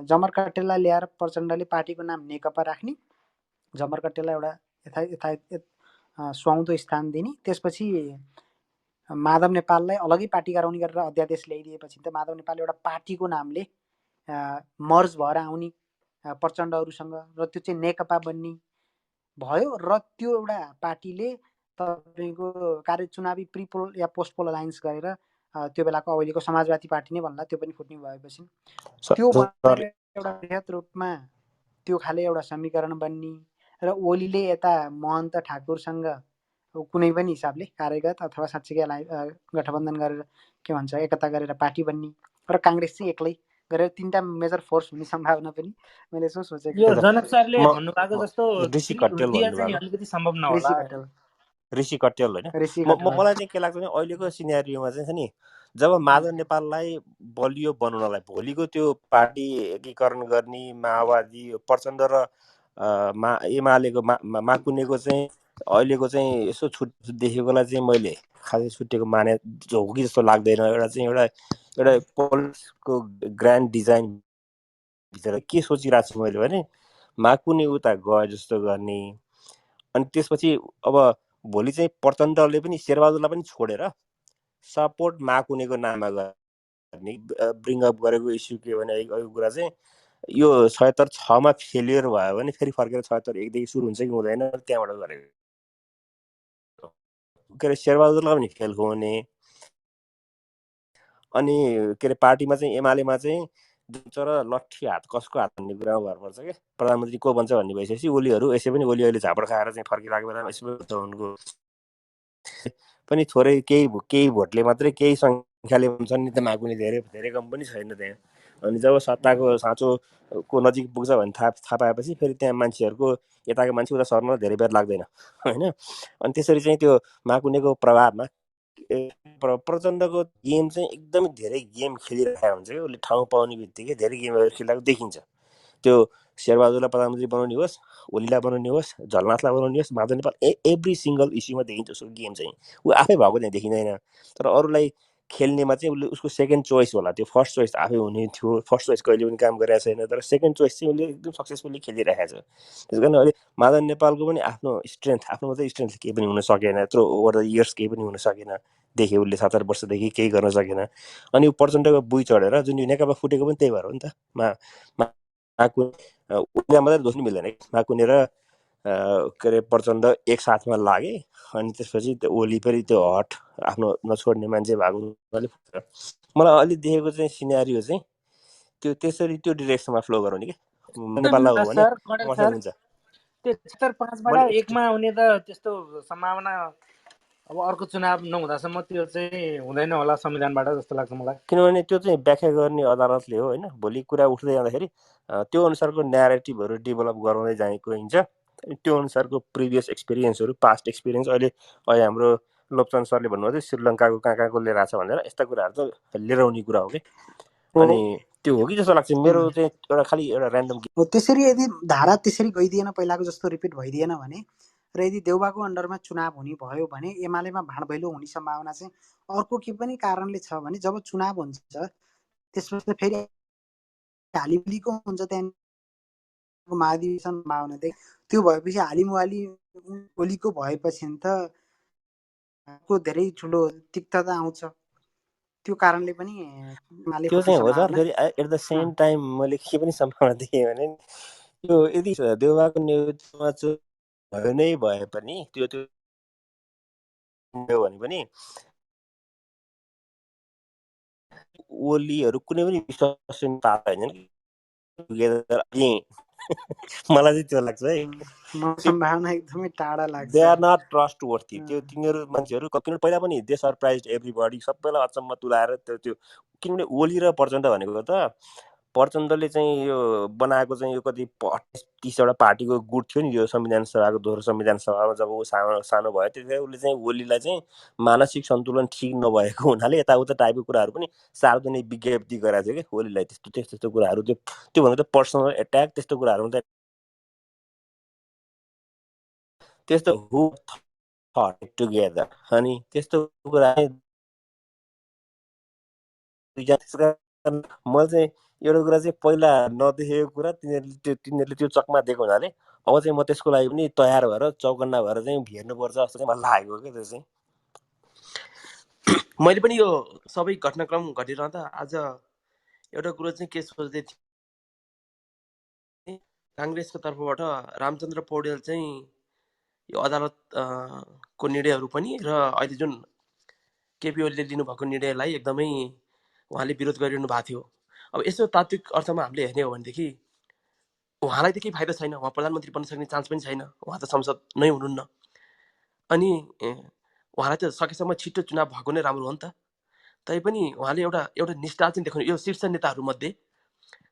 जमर कटेललाई ल्याएर प्रचण्डले पार्टीको नाम नेकपा राख्ने, जमर कटेललाई एउटा सुहाउँदो स्थान दिने, त्यसपछि माधव नेपाललाई अलग्गै पार्टी गराउने गरेर अध्यादेश ल्याइदिएपछि त माधव नेपाल एउटा पार्टीको नामले मर्ज भएर आउने प्रचण्डहरूसँग र त्यो चाहिँ नेकपा बन्ने भयो र त्यो एउटा पार्टीले तपाईँको चुनावी प्रिपोल या पोस्ट पोल अलायन्स गरेर त्यो बेलाको अहिलेको समाजवादी पार्टी नै भन्ला, त्यो पनि फुट्ने भएपछि त्यो एउटा बृहत रूपमा त्यो खाले एउटा समीकरण बन्ने र ओलीले यता महन्त ठाकुरसँग कुनै पनि हिसाबले कार्यगत अथवा साँच्चीकै गठबन्धन गरेर के भन्छ एकता गरेर पार्टी बन्ने र काङ्ग्रेस चाहिँ एक्लै गरेर 3टा मेजर फोर्स हुने सम्भावना पनि मैले यसो सोचेको। यो जनक सरले भन्नुभएको जस्तो अलिकति सम्भव नहोला। ऋषि कट्याल होइन, मलाई चाहिँ के लाग्छ भने अहिलेको सिनेरियोमा चाहिँ नि जब माधव नेपाललाई बलियो बनाउनलाई भोलिको त्यो पार्टी एकीकरण गर्ने माओवादी प्रचण्ड र एमालेको माकुनेको चाहिँ अहिलेको चाहिँ यसो छुट देखेकोलाई चाहिँ मैले खासै छुट्टेको माने हो कि जस्तो लाग्दैन। एउटा पोलिटिक्सको ग्रान्ड डिजाइन भित्र के सोचिरहेको छु मैले भने माकुने उता गए जस्तो गर्ने, अनि त्यसपछि अब भोलि चाहिँ प्रचण्डले पनि शेरबहादुरलाई पनि छोडेर सपोर्ट माकुनेको नाममा गर्ने ब्रिङ अप गरेको इस्यु के भने अहिलेको कुरा चाहिँ यो 76 मा फेलियर भयो भने फेरि फर्केर 76 1 देखि सुरु हुन्छ कि हुँदैन त्यहाँबाट गरेको के अरे शेरबहादुरलाई पनि फेल हुने। अनि के अरे पार्टीमा चाहिँ एमालेमा चाहिँ तर लट्ठी हात कसको हात भन्ने कुरामा भर पर्छ क्या। प्रधानमन्त्री को बन्छ भन्ने भइसकेपछि ओलीहरू यसै पनि ओली अहिले झापड खाएर चाहिँ फर्किरहेको बेलामा यसो हुन्छ उनको पनि थोरै केही भोटले मात्रै केही सङ्ख्याले भन्छन् नि त माकुने धेरै धेरै कम पनि छैन त्यहाँ। अनि जब सत्ताको साँचोको नजिक पुग्छ भने थाहा पाएपछि फेरि त्यहाँ मान्छेहरूको यताको मान्छे उता सर्न धेरै बेर लाग्दैन होइन। अनि त्यसरी चाहिँ त्यो माकुनेको प्रभावमा प्रचण्डको गेम चाहिँ एकदमै धेरै गेम खेलिरहेको हुन्छ क्या। उसले ठाउँ पाउने बित्तिकै धेरै गेमहरू खेलिरहेको देखिन्छ। त्यो शेरबहादुरलाई प्रधानमन्त्री बनाउने होस्, ओलीलाई बनाउने होस्, झलनाथलाई बनाउने होस्, माधव नेपाल एभ्री सिङ्गल इस्युमा देखिन्छ उसको गेम चाहिँ। ऊ आफै भएको चाहिँ देखिँदैन, तर अरूलाई खेल्नेमा चाहिँ उसले उसको सेकेन्ड चोइस होला। त्यो फर्स्ट चोइस आफै हुने थियो, फर्स्ट चोइस कहिले पनि काम गरेको छैन, तर सेकेन्ड चोइस चाहिँ उसले एकदम सक्सेसफुली खेलिरहेको छ। त्यस कारण अहिले माधव नेपालको पनि आफ्नो स्ट्रेन्थ, आफ्नो मात्रै स्ट्रेन्थ केही पनि हुन सकेन, यत्रो ओभर द इयर्स केही पनि हुन सकेन। देखेँ उसले 7 वर्षदेखि केही गर्न सकेन। अनि ऊ प्रचण्डको बुई चढेर जुन नेकपा फुटेको पनि त्यही भएर हो नि त। उसले मात्रै दोस्नु मिल्दैन कि माकुने र के अरे प्रचण्ड एक साथमा लागे। अनि त्यसपछि त्यो ओली फेरि त्यो हट आफ्नो नछोड्ने मान्छे भएको मलाई अलि देखेको चाहिँ सिनेरियो चाहिँ त्यो त्यसरी त्यो डिरेक्सनमा फ्लो गराउने कि नेपाललाई हो भने समर्थन हुन्छ। त्यो 75-5बाट एकमा आउने त त्यस्तो सम्भावना अब अर्को चुनाव नहुँदासम्म त्यो चाहिँ हुँदैन होला संविधानबाट जस्तो लाग्छ मलाई। किनभने त्यो चाहिँ व्याख्या गर्ने अदालतले हो होइन। भोलि कुरा उठ्दै जाँदाखेरि त्यो अनुसारको न्यारेटिभहरू डेभलप गराउँदै गइन्छ। त्यो अनुसारको प्रिभियस एक्सपिरियन्सहरू, पास्ट एक्सपिरियन्स, अहिले हाम्रो लोप्चन सरले भन्नुभयो थियो श्रीलङ्काको कहाँ कहाँको लिएर आएको छ भनेर, यस्ता कुराहरू त लिएर आउने कुरा हो कि। अनि त्यो हो कि जस्तो लाग्छ मेरो चाहिँ एउटा खालि एउटा ऱ्यान्डम। त्यसरी यदि धारा त्यसरी गइदिएन, पहिलाको जस्तो रिपिट भइदिएन भने र यदि देउबाको अन्डरमा चुनाव हुने भयो भने एमालेमा भाँडभैलो हुने सम्भावना चाहिँ अर्को के पनि कारणले छ भने जब चुनाव हुन्छ त्यसपछि फेरि हालिमुहालीको हुन्छ, त्यहाँको महाधिवेशन सम्भावना चाहिँ त्यो भएपछि हालिमुहाली ओलीको भएपछि त धेरै ठुलो तिक्तता आउँछ। त्यो कारणले पनि त्यो चाहिँ हो सर। फेरि एट द सेम टाइम मैले के पनि सम्भावना देखेँ भने यो यदि देउबाको नेतृत्वमा भयो नै भए पनि त्यो भने पनि ओलीहरू कुनै पनि विश्वास पाएन कि मलाई चाहिँ त्यो लाग्छ है। सम्भावना एकदमै टाढा लाग्छ। They are not trustworthy. त्यो तिनीहरू मान्छेहरू किनभने पहिला पनि दे सरप्राइज एभ्रीबडी, सबैलाई अचम्म तुलाएर त्यो किनभने ओली र प्रचण्ड भनेको त प्रचण्डले चाहिँ यो बनाएको चाहिँ यो कति 28-30वटा पार्टीको गुट थियो नि यो संविधान सभाको दोस्रो संविधान सभामा जब ऊ सानो भयो त्यतिखेर उसले चाहिँ ओलीलाई चाहिँ मानसिक सन्तुलन ठिक नभएको हुनाले यताउता टाइपको कुराहरू पनि सार्वजनिक विज्ञप्ति गराएको थियो कि ओलीलाई। त्यस्तो कुराहरू त्यो भनेको त पर्सनल एट्याक, त्यस्तो कुराहरू त त्यस्तो हु थट टुगेदर। अनि त्यस्तो कुरा मैले चाहिँ एउटा कुरा चाहिँ पहिला नदेखेको कुरा तिनीहरूले त्यो चकमा दिएको हुनाले अब चाहिँ म त्यसको लागि पनि तयार भएर चौकन्ना भएर चाहिँ हेर्नुपर्छ जस्तो चाहिँ मलाई लागेको क्या। त्यो चाहिँ मैले पनि यो सबै घटनाक्रम घटिरहँदा आज एउटा कुरो चाहिँ के सोच्दै थिएँ, काङ्ग्रेसको तर्फबाट रामचन्द्र पौडेल चाहिँ यो अदालत को निर्णयहरू पनि र अहिले जुन केपी ओलीले लिनुभएको निर्णयलाई एकदमै उहाँले विरोध गरिरहनु भएको थियो। अब यसो तात्विक अर्थमा हामीले हेर्ने हो भनेदेखि उहाँलाई त केही फाइदा छैन, उहाँ प्रधानमन्त्री बन्न सक्ने चान्स पनि छैन, उहाँ त संसद नै हुनुहुन्न। अनि उहाँलाई त सकेसम्म छिटो चुनाव भएको नै राम्रो हो नि त। तैपनि उहाँले एउटा निष्ठा चाहिँ देखाउनु, यो शीर्ष नेताहरूमध्ये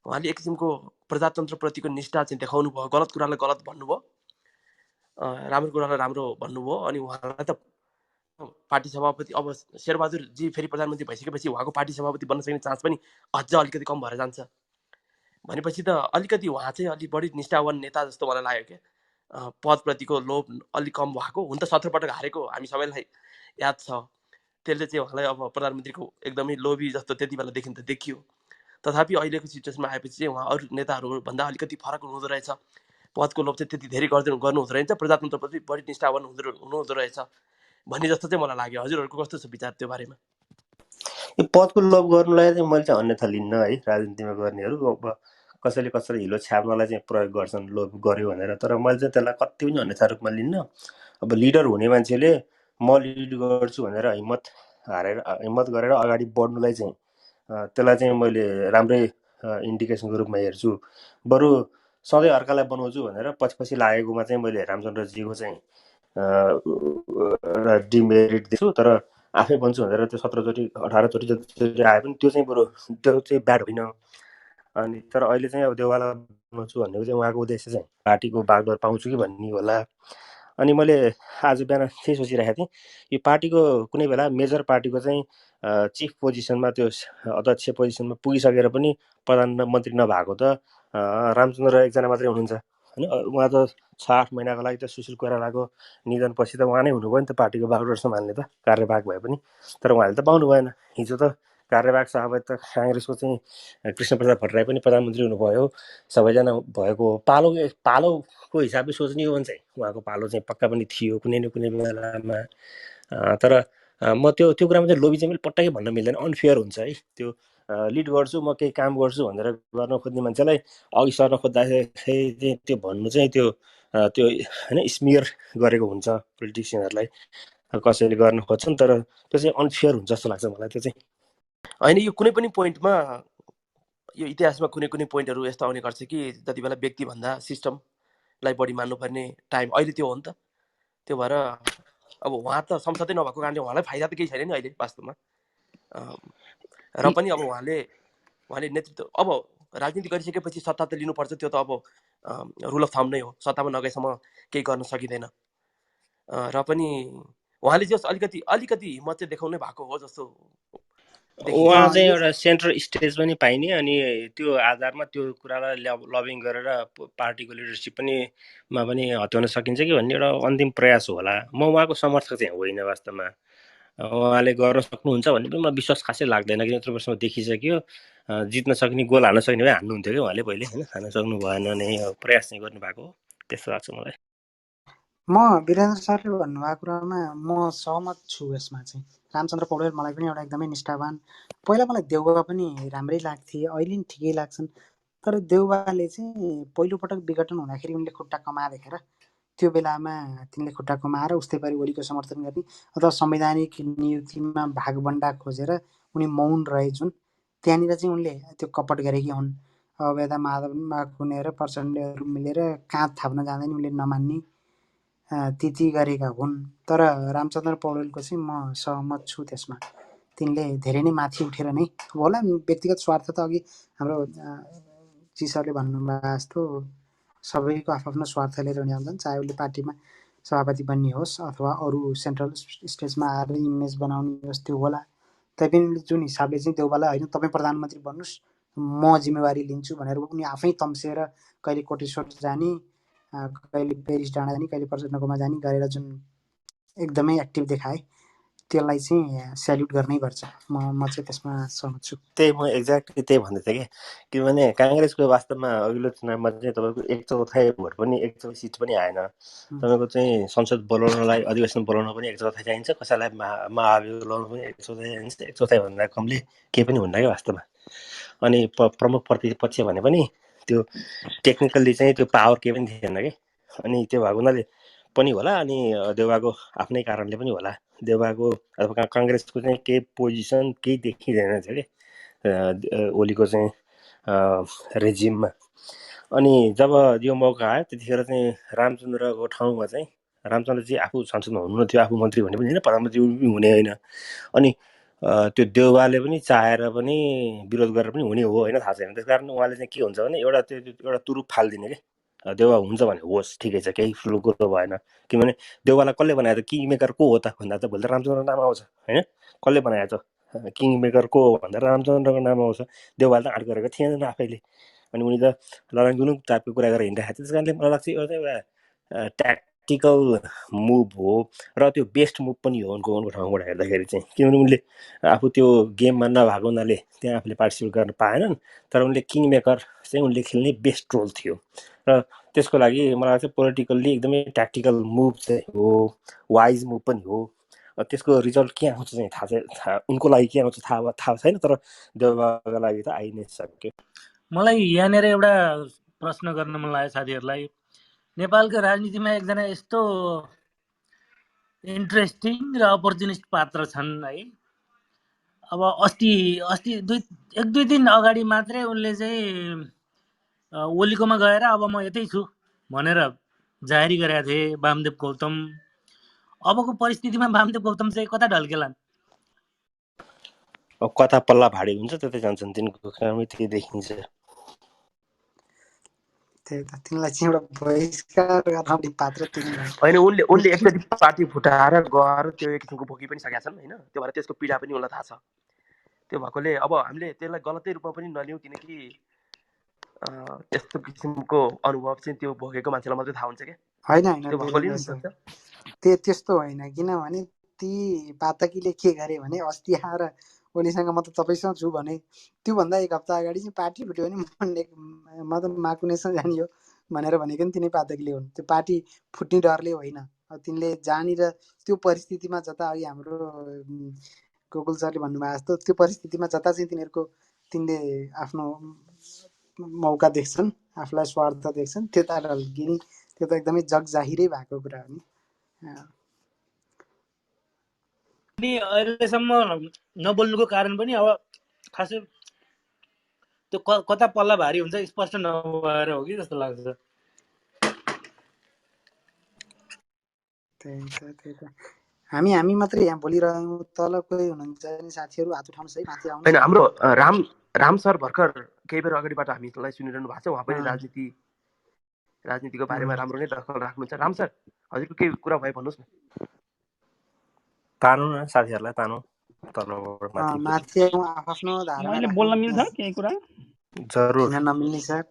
उहाँले एक किसिमको प्रजातन्त्रप्रतिको निष्ठा चाहिँ देखाउनु भयो। गलत कुरालाई गलत भन्नुभयो, राम्रो कुरालाई राम्रो भन्नुभयो। अनि उहाँलाई त पार्टी सभापति अब शेरबहादुरजी फेरि प्रधानमन्त्री भइसकेपछि उहाँको पार्टी सभापति बन्न सक्ने चान्स पनि अझ अलिकति कम भएर जान्छ। भनेपछि त अलिकति उहाँ चाहिँ अलिक बढी निष्ठावान नेता जस्तो मलाई लाग्यो क्या। पदप्रतिको लोभ अलिक कम भएको हुन त 17 पटक हारेको हामी सबैलाई याद छ। त्यसले चाहिँ उहाँलाई अब प्रधानमन्त्रीको एकदमै लोभी जस्तो त्यति बेलादेखि त देखियो। तथापि अहिलेको सिचुएसनमा आएपछि चाहिँ उहाँ अरू नेताहरूभन्दा अलिकति फरक हुनुहुँदो रहेछ। पदको लोभ चाहिँ त्यति धेरै गर्नु हुँदो रहेछ, प्रजातन्त्रप्रति बढी निष्ठावान हुनुहुँदो रहेछ भन्ने जस्तो चाहिँ मलाई लाग्यो। हजुरहरूको कस्तो छ विचार त्यो बारेमा? यो पदको लोभ गर्नुलाई चाहिँ मैले चाहिँ अन्यथा लिन्न है। राजनीतिमा गर्नेहरू कसैले कसैले हिलो छ्याप्नलाई चाहिँ प्रयोग गर्छन् लोभ गर्यो भनेर, तर मैले चाहिँ त्यसलाई कति पनि अन्यथा रूपमा लिन्न। अब लिडर हुने मान्छेले म लिड गर्छु भनेर हिम्मत गरेर अगाडि बढ्नुलाई चाहिँ त्यसलाई चाहिँ मैले राम्रै इन्डिकेसनको रूपमा हेर्छु। बरु सधैँ अर्कालाई बनाउँछु भनेर पछि लागेकोमा चाहिँ मैले रामचन्द्रजीको चाहिँ एउटा डिमेरिट दिन्छु, तर आफै बन्छु भनेर त्यो 17चोटि 18चोटि जति आए पनि त्यो चाहिँ बरु त्यो चाहिँ ब्याड होइन। अनि तर अहिले चाहिँ अब देउवाला बनाउँछु भनेको चाहिँ उहाँको उद्देश्य चाहिँ पार्टीको बागडोर पाउँछु कि भन्ने होला। अनि मैले आज बिहान त्यही सोचिरहेको थिएँ, यो पार्टीको कुनै बेला मेजर पार्टीको चाहिँ चिफ पोजिसनमा त्यो अध्यक्ष पोजिसनमा पुगिसकेर पनि प्रधानमन्त्री नभएको त रामचन्द्र एकजना मात्रै हुनुहुन्छ होइन। उहाँ त 6-8 महिनाको लागि त सुशील कोइरालाको निधनपछि त उहाँ नै हुनुभयो नि त पार्टीको बागडोर सम्हाल्ने त, कार्यवाहक भए पनि। तर उहाँले त पाउनु भएन। हिजो त कार्यवाहक सभापति त काङ्ग्रेसको चाहिँ कृष्णप्रसाद भट्टराई पनि प्रधानमन्त्री हुनुभयो, सबैजना भएको हो। पालोको हिसाबले सोच्ने हो भने चाहिँ उहाँको पालो चाहिँ पक्का पनि थियो कुनै न कुनै बेलामा। तर म त्यो कुरामा चाहिँ लोभी चाहिँ मैले पट्टै भन्न मिल्दैन, अनफेयर हुन्छ है। त्यो लिड गर्छु म केही काम गर्छु भनेर गर्न खोज्ने मान्छेलाई अघि सर्न खोज्दाखेरि चाहिँ त्यो भन्नु चाहिँ त्यो होइन स्मियर गरेको हुन्छ पोलिटिसियनहरूलाई, कसैले गर्न खोज्छन्। तर त्यो चाहिँ अनफेयर हुन्छ जस्तो लाग्छ मलाई। त्यो चाहिँ होइन, यो कुनै पनि पोइन्टमा यो इतिहासमा कुनै पोइन्टहरू यस्तो आउने गर्छ कि जति बेला व्यक्तिभन्दा सिस्टमलाई बढी मान्नुपर्ने टाइम अहिले त्यो हो नि त। त्यो भएर अब उहाँ त संसदै नभएको कारणले उहाँलाई फाइदा त केही छैन नि अहिले वास्तवमा। र पनि अब उहाँले नेतृत्व, अब राजनीति गरिसकेपछि सत्ता त लिनुपर्छ, त्यो त अब रुल अफ थम नै हो, सत्तामा नगएसम्म केही गर्न सकिँदैन। र पनि उहाँले जस अलिकति हिम्मत चाहिँ देखाउनै भएको हो जस्तो उहाँ चाहिँ एउटा सेन्ट्रल स्टेज पनि पाइने, अनि त्यो आधारमा त्यो कुरालाई लबिङ गरेर पार्टीको लिडरसिप मा पनि हत्याउन सकिन्छ कि भन्ने एउटा अन्तिम प्रयास होला। म उहाँको समर्थक चाहिँ होइन वास्तवमा। उहाँले गर्न सक्नुहुन्छ भन्ने पनि मलाई विश्वास खासै लाग्दैन, किन यत्रो वर्षमा देखिसक्यो। जित्न सक्ने, गोल हाल्न सक्ने भए हान्नुहुन्थ्यो कि उहाँले पहिले, होइन। हान्न सक्नु भएन नै, प्रयास चाहिँ गर्नुभएको हो, त्यस्तो लाग्छ मलाई। म वीरेन्द्र सरले भन्नुभएको कुरामा म सहमत छु। यसमा चाहिँ रामचन्द्र पौडेल मलाई पनि एउटा एकदमै निष्ठावान, पहिला मलाई देउबा पनि राम्रै लाग्थे, अहिले पनि ठिकै लाग्छन्। तर देउबाले चाहिँ पहिलोपटक विघटन हुँदाखेरि उनले खुट्टा कमा देखेर त्यो बेलामा तिनले खुट्टा कमाएर उस्तै गरी ओलीको समर्थन गर्ने अथवा संवैधानिक नियुक्तिमा भागबन्डा खोजेर उनी मौन रहे, जुन त्यहाँनिर चाहिँ उनले त्यो कपट गरेकी हुन्। अवेदा माधवमा खुनेर प्रचण्डहरू मिलेर काँध थाप्न जाँदा नि उनले नमान्ने ती गरेका हुन्। तर रामचन्द्र पौडेलको चाहिँ म सहमत छु त्यसमा। तिनले धेरै नै माथि उठेर नै होला, व्यक्तिगत स्वार्थ त अघि हाम्रो चिसरले भन्नुभएको जस्तो सबैको आफ्नो स्वार्थ लिएर हुने हुन्छन्, चाहे उसले पार्टीमा सभापति बन्ने होस् अथवा अरू सेन्ट्रल स्टेजमा आएर इमेज बनाउने होस्, त्यो होला। तैपनि जुन हिसाबले चाहिँ देउबालाई होइन तपाईँ प्रधानमन्त्री बन्नुहोस् म जिम्मेवारी लिन्छु भनेर उनी आफै तम्सेर कहिले कोटेश्वर जाने, कहिले पेरिस डाँडा जाने, कहिले प्रचण्डकोमा जाने गरेर जुन एकदमै एक्टिभ देखाए, त्यसलाई चाहिँ स्याल्युट गर्नैपर्छ। म चाहिँ त्यसमा सहमत छु। त्यही म एक्ज्याक्टली त्यही भन्दै थिएँ कि किनभने काङ्ग्रेसको वास्तवमा अघिल्लो चुनावमा चाहिँ तपाईँको 1/4 भोट पनि 1/4 सिट पनि आएन। तपाईँको चाहिँ संसद बोलाउनलाई, अधिवेशन बोलाउन पनि 1/4 चाहिन्छ, कसैलाई महाभियोग बोलाउन पनि 1/4 चाहिन्छ। 1/4 भन्दा कमले केही पनि हुन्न क्या वास्तवमा। अनि प्रमुख प्रतिपक्ष भने पनि त्यो टेक्निकल्ली चाहिँ त्यो पावर केही पनि थिएन कि। अनि त्यो भएको हुनाले पनि होला, अनि देउबाको आफ्नै कारणले पनि होला। देउबाको अथवा काङ्ग्रेसको चाहिँ केही पोजिसन केही देखिँदैन थियो कि ओलीको चाहिँ रेजिममा। अनि जब यो मौका आयो त्यतिखेर चाहिँ रामचन्द्रको ठाउँमा चाहिँ रामचन्द्रजी आफू संसदमा हुनु थियो, आफू मन्त्री हुने पनि होइन, प्रधानमन्त्री हुने होइन। अनि त्यो देउबाले पनि चाहेर पनि विरोध गरेर पनि हुने हो होइन, थाहा छैन। त्यस कारण उहाँले चाहिँ के हुन्छ भने एउटा तुरुप फालिदिने कि देउबा हुन्छ भने होस्, ठिकै छ, केही ठुलो कुरो भएन। किनभने देउबालाई कसले बनायो त, किङ मेकर को हो त भन्दा त भोलि त रामचन्द्रको नाम आउँछ होइन। कसले बनायो त, किङ मेकर को हो भन्दा रामचन्द्रको नाम आउँछ। देउबाले त आँट गरेको थिएन आफैले, अनि उनी त लडाङगुलुङ टाइपको कुरा गरेर हिँडिरहेको थियो। त्यस कारणले मलाई लाग्छ यो चाहिँ एउटा ट्याक्टिकल मुभ हो, र त्यो बेस्ट मुभ पनि हो उनको ठाउँबाट हेर्दाखेरि चाहिँ। किनभने उनले आफू त्यो गेममा नभएको हुनाले त्यहाँ आफूले पार्टिसिपेट गर्न पाएनन्, तर उनले किङ मेकर चाहिँ उनले खेल्ने बेस्ट रोल थियो। र त्यसको लागि मलाई लाग्छ पोलिटिकल्ली एकदमै ट्याक्टिकल मुभ चाहिँ हो, वाइज मुभ पनि हो। त्यसको रिजल्ट के आउँछ चाहिँ थाहा उनको लागि के आउँछ थाहा छैन, तर देउबाको लागि त आइ नै सक्यो। मलाई यहाँनिर एउटा प्रश्न गर्न मन लाग्यो साथीहरूलाई। नेपालको राजनीतिमा एकजना यस्तो इन्ट्रेस्टिङ र अपर्चुनिस्ट पात्र छन् है, अब अस्ति अस्ति एक दुई दिन अगाडि मात्रै उनले चाहिँ ओलीकोमा गएर अब म यतै छु भनेर जाहेरी गरेका थिए वामदेव गौतम। अबको परिस्थितिमा वामदेव गौतम चाहिँ कता ढल्केलान्? अब कता पल्ला भाडी हुन्छ त्यतै जान्छन्, तिनको कामै त्यही देखिन्छ। त्यही त तिमीलाई चाहिँ एउटा बहिष्कार गर्ने पात्र तिमी भए। होइन, उनले एकचोटि पार्टी फुटाएर गएर त्यो एक किसिमको भोगी पनि सकेका छन् होइन, त्यो भएर त्यसको पीडा पनि उनलाई थाहा छ। त्यो भएकोले अब हामीले त्यसलाई गलतै रूपमा पनि नलिउँ, किनकि त्यस्तो किसिमको अनुभव चाहिँ त्यो भोगेको मान्छेलाई मात्रै थाहा हुन्छ क्या। त्यो भएकोले त्यस्तो होइन, किनभने ती पातकीले के गरे भने अस्ति आएर ओलीसँग म त तपाईँसँग छु भने त्योभन्दा एक हप्ता अगाडि चाहिँ पार्टी फुट्यो भने म त माकुनेसँग जाने हो भनेर भनेको नि तिनै पातकीले हुन्। त्यो पार्टी फुट्ने डरले होइन। अब तिनले जहाँनिर त्यो परिस्थितिमा जता अघि हाम्रो गोकुल सरले भन्नुभएको जस्तो त्यो परिस्थितिमा जता चाहिँ तिनले आफ्नो मौका देख्छन्, आफूलाई स्वार्थ देख्छन्, त्यता ढल्किने त्यो त एकदमै जगजाहिरै भएको कुरा हो नि। अनि अहिलेसम्म नबोल्नुको कारण पनि अब खासै त्यो कता पल्ला भारी हुन्छ स्पष्ट नभएर हो कि जस्तो लाग्छ। त्यही त हामी मात्रै यहाँ बोलिरहौँ, तल कोही हुनुहुन्छ नि साथीहरू हात उठाउनुहोस् है, माथि आउनुहोस्। होइन, हाम्रो राम सर भर्खर केही बेर अगाडिबाट हामीलाई सुनिरहनु भएको छ। उहाँ पनि राजनीतिको बारेमा राम्रो नै दखल राख्नुहुन्छ। राम सर, हजुरको केही कुरा भए भन्नुहोस् न। तानौँ न साथीहरूलाई, तानौँ तलबाट माथि आफ्नो धारणा। मैले बोल्न मिल्छ केही कुरा? जरुर। किन नमिल्ने सर,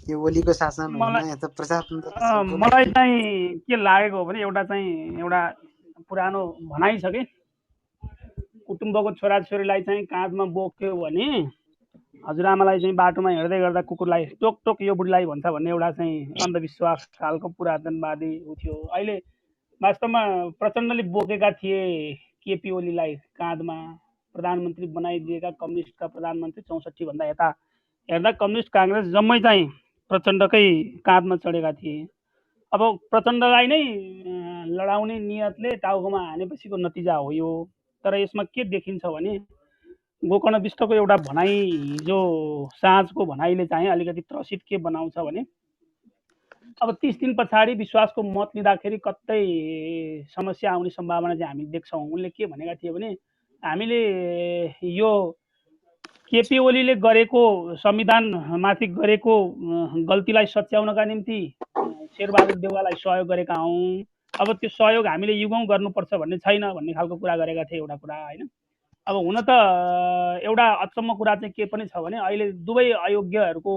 यो ओलीको शासन होइन, यो त प्रजातन्त्र। मलाई चाहिँ के लागेको हो भने एउटा पुरानो भनाइ छ कि कुटुम्बको छोराछोरीलाई चाहिँ काँधमा बोक्यो भने हजुरआमालाई चाहिँ बाटोमा हिँड्दै गर्दा कुकुरलाई टोक टोक यो बुढीलाई भन्छ भन्ने एउटा चाहिँ अन्धविश्वास खालको पुरातनवादी उ थियो। अहिले वास्तवमा प्रचण्डले बोकेका थिए केपी ओलीलाई काँधमा, प्रधानमन्त्री बनाइदिएका कम्युनिस्टका प्रधानमन्त्री 64 भन्दा यता हेर्दा कम्युनिस्ट काङ्ग्रेस जम्मै चाहिँ प्रचण्डकै काँधमा चढेका थिए। अब प्रचण्डलाई नै लडाउने नियतले टाउकोमा हानेपछिको नतिजा हो यो। तर यसमा के देखिन्छ भने गोकर्ण विष्टको एउटा भनाइ, जो साँझको भनाइले चाहिँ अलिकति त्रसित के बनाउँछ भने अब 30 दिन पछाडि विश्वासको मत लिँदाखेरि कतै समस्या आउने सम्भावना चाहिँ हामी देख्छौँ। उनले के भनेका थिए भने हामीले यो केपी ओलीले गरेको संविधानमाथि गरेको गल्तीलाई सच्याउनका निम्ति शेरबहादुर देउवालाई सहयोग गरेका हौँ। अब त्यो सहयोग हामीले युगौँ गर्नुपर्छ भन्ने छैन भन्ने खालको कुरा गरेका थिए एउटा कुरा होइन। अब हुन त एउटा अचम्म कुरा चाहिँ के पनि छ भने अहिले दुवै अयोग्यहरूको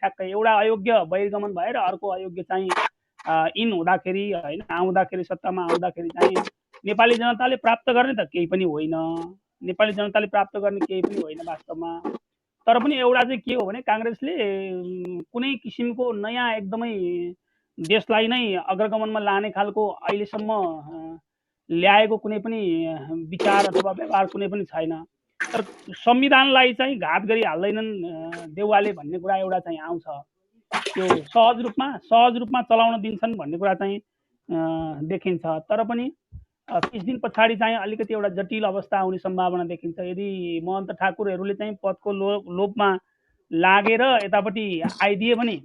ठ्याक्कै एउटा अयोग्य बहिर्गमन भएर अर्को अयोग्य चाहिँ इन हुँदाखेरि होइन, आउँदाखेरि सत्तामा आउँदाखेरि चाहिँ नेपाली जनताले प्राप्त गर्ने त केही पनि होइन, नेपाली जनताले प्राप्त गर्ने केही पनि होइन वास्तवमा। तर पनि एउटा चाहिँ के हो भने काङ्ग्रेसले कुनै किसिमको नयाँ एकदमै देशलाई नै अग्रगमनमा लाने खालको अहिलेसम्म ल्याएको कुनै पनि विचार अथवा व्यवहार कुनै पनि छैन। तर संविधानलाई चाहिँ घात गरिहाल्दैनन् देउवाले भन्ने कुरा एउटा चाहिँ आउँछ। त्यो सहज रूपमा चलाउन दिन्छन् भन्ने कुरा चाहिँ देखिन्छ। तर पनि 30 दिन पछाडि चाहिँ अलिकति एउटा जटिल अवस्था आउने सम्भावना देखिन्छ। यदि महन्त ठाकुरहरूले चाहिँ पदको लोभमा लागेर यतापट्टि आइदिए भने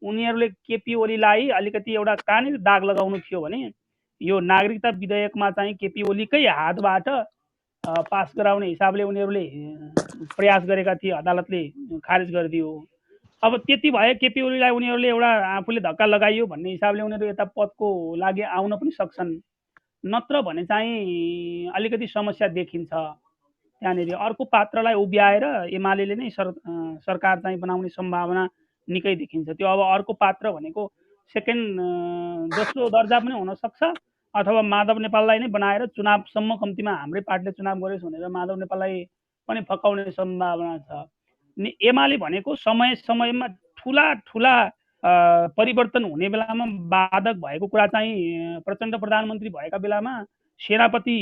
उनीहरूले केपी ओलीलाई अलिकति एउटा कहाँनिर दाग लगाउनु थियो भने यो नागरिकता विधेयकमा चाहिँ केपी ओलीकै हातबाट पास गराउने हिसाबले उनीहरूले प्रयास गरेका थिए, अदालतले खारेज गरिदियो। अब त्यति भए केपी ओलीलाई उनीहरूले एउटा आफूले धक्का लगाइयो भन्ने हिसाबले उनीहरू यता पदको लागि आउन पनि सक्छन्। नत्र भने चाहिँ अलिकति समस्या देखिन्छ त्यहाँनिर। अर्को पात्रलाई उभ्याएर एमाले नै सरकार चाहिँ बनाउने सम्भावना निकै देखिन्छ। त्यो अब अर्को पात्र भनेको सेकेन्ड दोस्रो दर्जा पनि हुनसक्छ अथवा माधव नेपाललाई नै बनाएर चुनावसम्म कम्तीमा हाम्रै पार्टीले चुनाव गरेछ भनेर माधव नेपाललाई पनि फकाउने सम्भावना छ। एमाले भनेको समयमा ठुला परिवर्तन हुने बेलामा बाधक भएको कुरा चाहिँ प्रचण्ड प्रधानमन्त्री भएका बेलामा सेनापति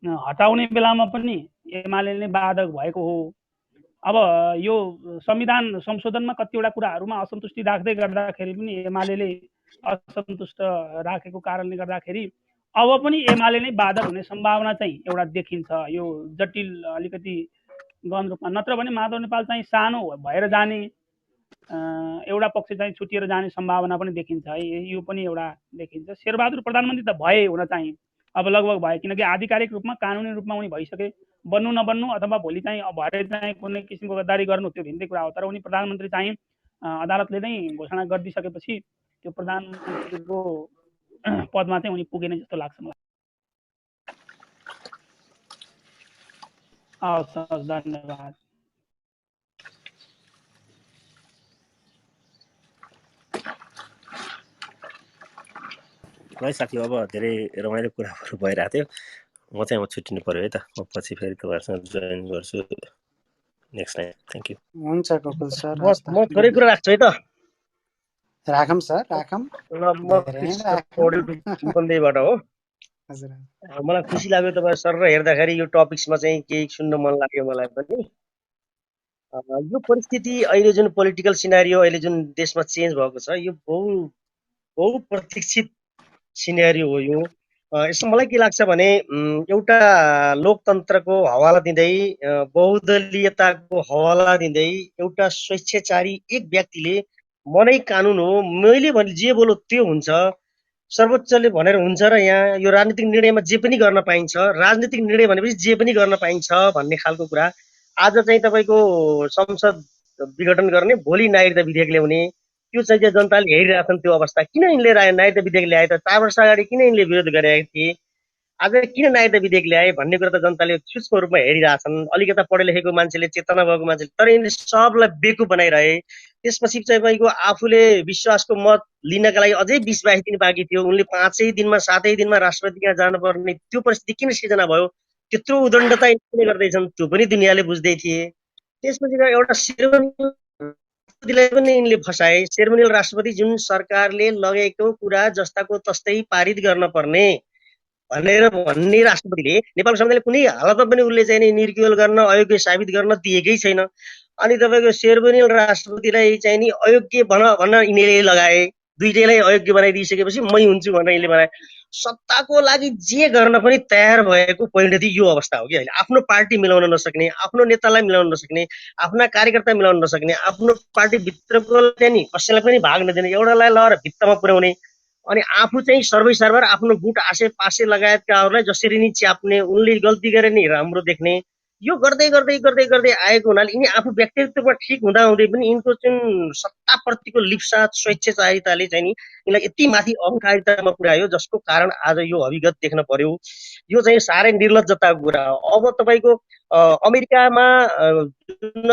हटाउने बेलामा पनि एमाले नै बाधक भएको हो। अब यो संविधान संशोधनमा कतिवटा कुराहरूमा असन्तुष्टि राख्दै गर्दाखेरि पनि एमाले असन्तुष्ट राखेको कारणले गर्दाखेरि अब पनि एमाले नै बाधक हुने सम्भावना चाहिँ एउटा देखिन्छ। यो जटिल अलिकति गहन रूपमा, नत्र भने माधव नेपाल चाहिँ सानो भएर जाने, एउटा पक्ष चाहिँ छुटिएर जाने सम्भावना पनि देखिन्छ है। यो पनि एउटा देखिन्छ। शेरबहादुर प्रधानमन्त्री त भए हुन चाहिँ अब लगभग भए, किनकि आधिकारिक रूपमा कानुनी रूपमा उनी भइसके। बन्नु नबन्नु अथवा भोलि चाहिँ भरे चाहिँ कुनै किसिमको गद्दारी गर्नु त्यो भिन्दै कुरा हो, तर उनी प्रधानमन्त्री चाहिँ अदालतले नै घोषणा गरिदिइसकेपछि त्यो प्रधानमन्त्रीको पदमा चाहिँ उनी पुगेन जस्तो लाग्छ मलाई। हस्, धन्यवाद। है साथी, अब धेरै रमाइलो कुराहरू भइरहेको थियो। म चाहिँ छुट्टिनु पर्यो है त। म पछि फेरि तपाईँहरूसँग जोइन गर्छु नेक्स्ट टाइम। Thank you. हुन्छ गोकुल सर। म थोरै कुरा राख्छु है त। राखौँ सर, राखौँ। म कृष्ण पौडेल मकनदेहीबाट हो। मलाई खुसी लाग्यो तपाईँ सर र हेर्दाखेरि यो टपिक्समा चाहिँ केही सुन्न मन लाग्यो मलाई पनि। यो परिस्थिति अहिले जुन पोलिटिकल सिनारियो अहिले जुन देशमा चेन्ज भएको छ, यो बहुप्रतीक्षित सिनेरियो हो। यो यसमा मलाई के लाग्छ भने एउटा लोकतन्त्रको हवाला दिँदै, बहुदलीयताको हवाला दिँदै एउटा स्वेच्छाचारी एक व्यक्तिले मनै कानुन हो, मैले भने जे बोलो त्यो हुन्छ, सर्वोच्चले भनेर हुन्छ र यहाँ यो राजनीतिक निर्णयमा जे पनि गर्न पाइन्छ, राजनीतिक निर्णय भनेपछि जे पनि गर्न पाइन्छ भन्ने खालको कुरा। आज चाहिँ तपाईँको संसद विघटन गर्ने, भोलि नागरिकता विधेयक ल्याउने, त्यो चाहिँ जनताले हेरिरहेछन्। त्यो अवस्था किन यिनले नागरिकता विधेयक ल्याए त? 4 वर्ष अगाडि किन यिनले विरोध गरेका थिए? आज किन नागरिकता विधेयक ल्याए भन्ने कुरा त जनताले सूक्ष्म रूपमा हेरिरहेछन्। अलिकता पढे लेखेको मान्छेले, चेतना भएको मान्छेले, तर यिनले सबलाई बेकुफ बनाइरहे। त्यसपछि चाहिँ तपाईँको आफूले विश्वासको मत लिनका लागि अझै 20-22 दिन बाँकी थियो। उनले 5 दिनमा 7 दिनमा राष्ट्रपति कहाँ जानुपर्ने त्यो परिस्थिति किन सिर्जना भयो? त्यत्रो उदण्डता यिनले गर्दैछन्, त्यो पनि दुनियाँले बुझ्दै थिए। त्यसपछि एउटा सेरेमोनियल पनि यिनले फसाए। सेरेमोनियल राष्ट्रपति जुन सरकारले लगेको कुरा जस्ताको तस्तै पारित गर्न पर्ने भन्ने राष्ट्रपतिले नेपाल संविधानले कुनै हालतमा पनि उसले चाहिँ निर्क्युल गर्न, अयोग्य साबित गर्न दिएकै छैन। अनि तपाईँको सेरेमोनियल राष्ट्रपतिलाई चाहिँ नि अयोग्य भन्न यिनीहरूले लगाए। दुईटैलाई अयोग्य बनाइदिइसकेपछि मै हुन्छु भनेर यिनले बनाए। सत्ताको लागि जे गर्न पनि तयार भएको परिणति यो अवस्था हो कि अहिले। आफ्नो पार्टी मिलाउन नसक्ने, आफ्नो नेतालाई मिलाउन नसक्ने, आफ्ना कार्यकर्ता मिलाउन नसक्ने, आफ्नो पार्टीभित्रको चाहिँ नि कसैलाई पनि भाग नदिने, एउटालाई लगेर भित्तामा पुर्याउने, अनि आफू चाहिँ सर्वै सर्वर आफ्नो गुट आसे पासे लगायतकाहरूलाई जसरी नि च्याप्ने, उनले गल्ती गरे नि राम्रो देख्ने, यो गर्दै गर्दै गर्दै गर्दै आएको हुनाले यिनी आफू व्यक्तित्वमा ठिक हुँदा हुँदै पनि यिनको जुन सत्ताप्रतिको लिप्सा, स्वेच्छाचारिताले चाहिँ नि यिनलाई यति माथि अहङ्कारितामा पुर्यायो, जसको कारण आज यो अभिगत देख्न पर्यो। यो चाहिँ साह्रै निर्लज्जताको कुरा हो। अब तपाईँको अमेरिकामा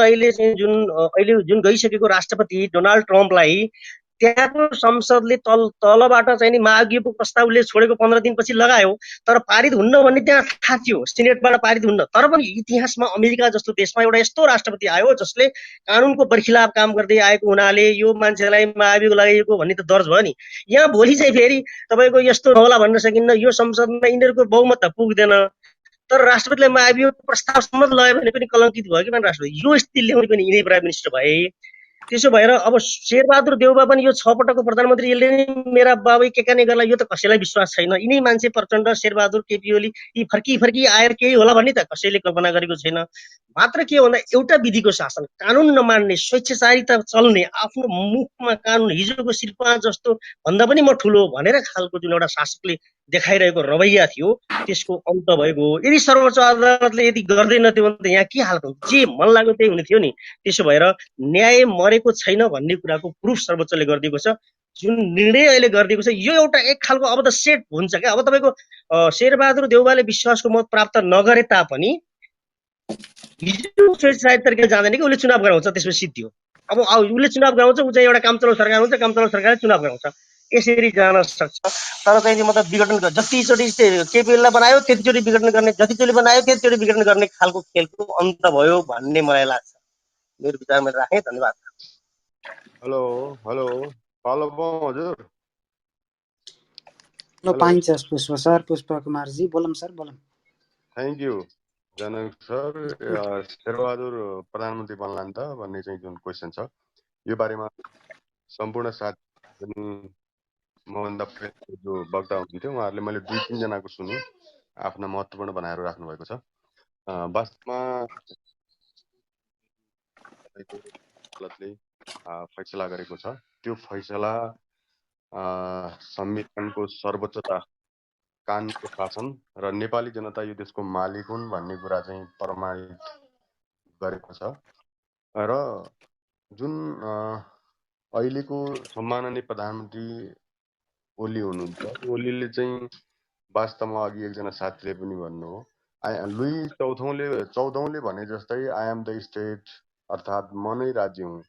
अहिले जुन गइसकेको राष्ट्रपति डोनाल्ड ट्रम्पलाई त्यहाँको संसदले तलबाट चाहिँ नि महाभियोगको प्रस्तावले छोडेको 15 दिनपछि लगायो, तर पारित हुन्न भन्ने त्यहाँ थाहा थियो, सिनेटबाट पारित हुन्न। तर पनि इतिहासमा अमेरिका जस्तो देशमा एउटा यस्तो राष्ट्रपति आयो जसले कानुनको बरखिलाफ काम गर्दै आएको हुनाले यो मान्छेलाई महाभियोग लगाइएको भन्ने त दर्ज भयो नि। यहाँ भोलि चाहिँ फेरि तपाईँको यस्तो नहोला भन्न सकिन्न, यो संसदमा यिनीहरूको बहुमत त पुग्दैन, तर राष्ट्रपतिलाई महाभियोग प्रस्तावसम्म लगायो भने पनि कलङ्कित भयो कि राष्ट्रपति। यो स्थिति ल्याउने पनि यिनै प्राइम मिनिस्टर भए। त्यसो भएर अब शेरबहादुर देउबा पनि यो 6 पटकको प्रधानमन्त्री, यसले नै मेरा बाबै के नै गर्ला, यो त कसैलाई विश्वास छैन। यिनै मान्छे प्रचण्ड, शेरबहादुर, केपी ओली यी फर्की आएर केही होला भन्ने त कसैले कल्पना गरेको छैन। मात्र के भन्दा एउटा विधिको शासन, कानुन नमान्ने, स्वेच्छाचारिता चल्ने, आफ्नो मुखमा कानुन हिजोको शिल्पा जस्तो भन्दा पनि म ठुलो भनेर खालको जुन एउटा शासकले देखाइरहेको रवैया थियो, त्यसको अन्त भएको हो। यदि सर्वोच्च अदालतले यदि गर्दैन थियो भने त यहाँ के हालत हुन्छ? जे मन लाग्यो त्यही हुने थियो नि। त्यसो भएर न्याय मरेको छैन भन्ने कुराको प्रुफ सर्वोच्चले गरिदिएको छ। जुन निर्णय अहिले गरिदिएको छ यो एउटा एक खालको अब त सेट हुन्छ क्या। अब तपाईँको शेरबहादुर देउवाले विश्वासको मत प्राप्त नगरे तापनि हिजो स्वेच्छाचारित तरिकाले जाँदैन कि उसले चुनाव गराउँछ, त्यसपछि सिद्धि हो। अब उसले चुनाव गराउँछ, ऊ चाहिँ एउटा कामचलाउ सरकार हुन्छ, कामचलाउ सरकारले चुनाव गराउँछ, यसरी जान सक्छ। तर चाहिँ मतलब विघटन जतिचोटि केपीएललाई बनायो त्यतिचोटि विघटन गर्ने, जतिचोटि बनायो त्यतिचोटि विघटन गर्ने खालको खेलको अन्त भयो भन्ने मलाई लाग्छ। मेरो विचार मैले राखेँ। धन्यवाद। हेलो हेलो पालो हजुर। पाइन्छ पुष्प सर, पुष्प कुमारजी बोलौँ सर, बोलौँ। Thank you Janak sir. Sher Bahadur प्रधानमन्त्री बन्ला नि त भन्ने चाहिँ जुन क्वेसन छ, यो बारेमा सम्पूर्ण साथी मभन्दा पहिला जो वक्ता हुनुहुन्थ्यो उहाँहरूले मैले 2-3 जनाको सुने आफ्ना महत्त्वपूर्ण बनाएर राख्नु भएको छ। वास्तवमा अदालतले फैसला गरेको छ, त्यो फैसला संविधानको सर्वोच्चता, कानुनको शासन र नेपाली जनता यो देशको मालिक हुन् भन्ने कुरा चाहिँ प्रमाणित गरेको छ। र जुन अहिलेको सम्माननीय प्रधानमन्त्री ओली हुनुहुन्छ, ओलीले चाहिँ वास्तवमा अघि एकजना साथीले पनि भन्नु हो, लुई 14औंले भने जस्तै आई एम द स्टेट, अर्थात् म नै राज्य हुँ,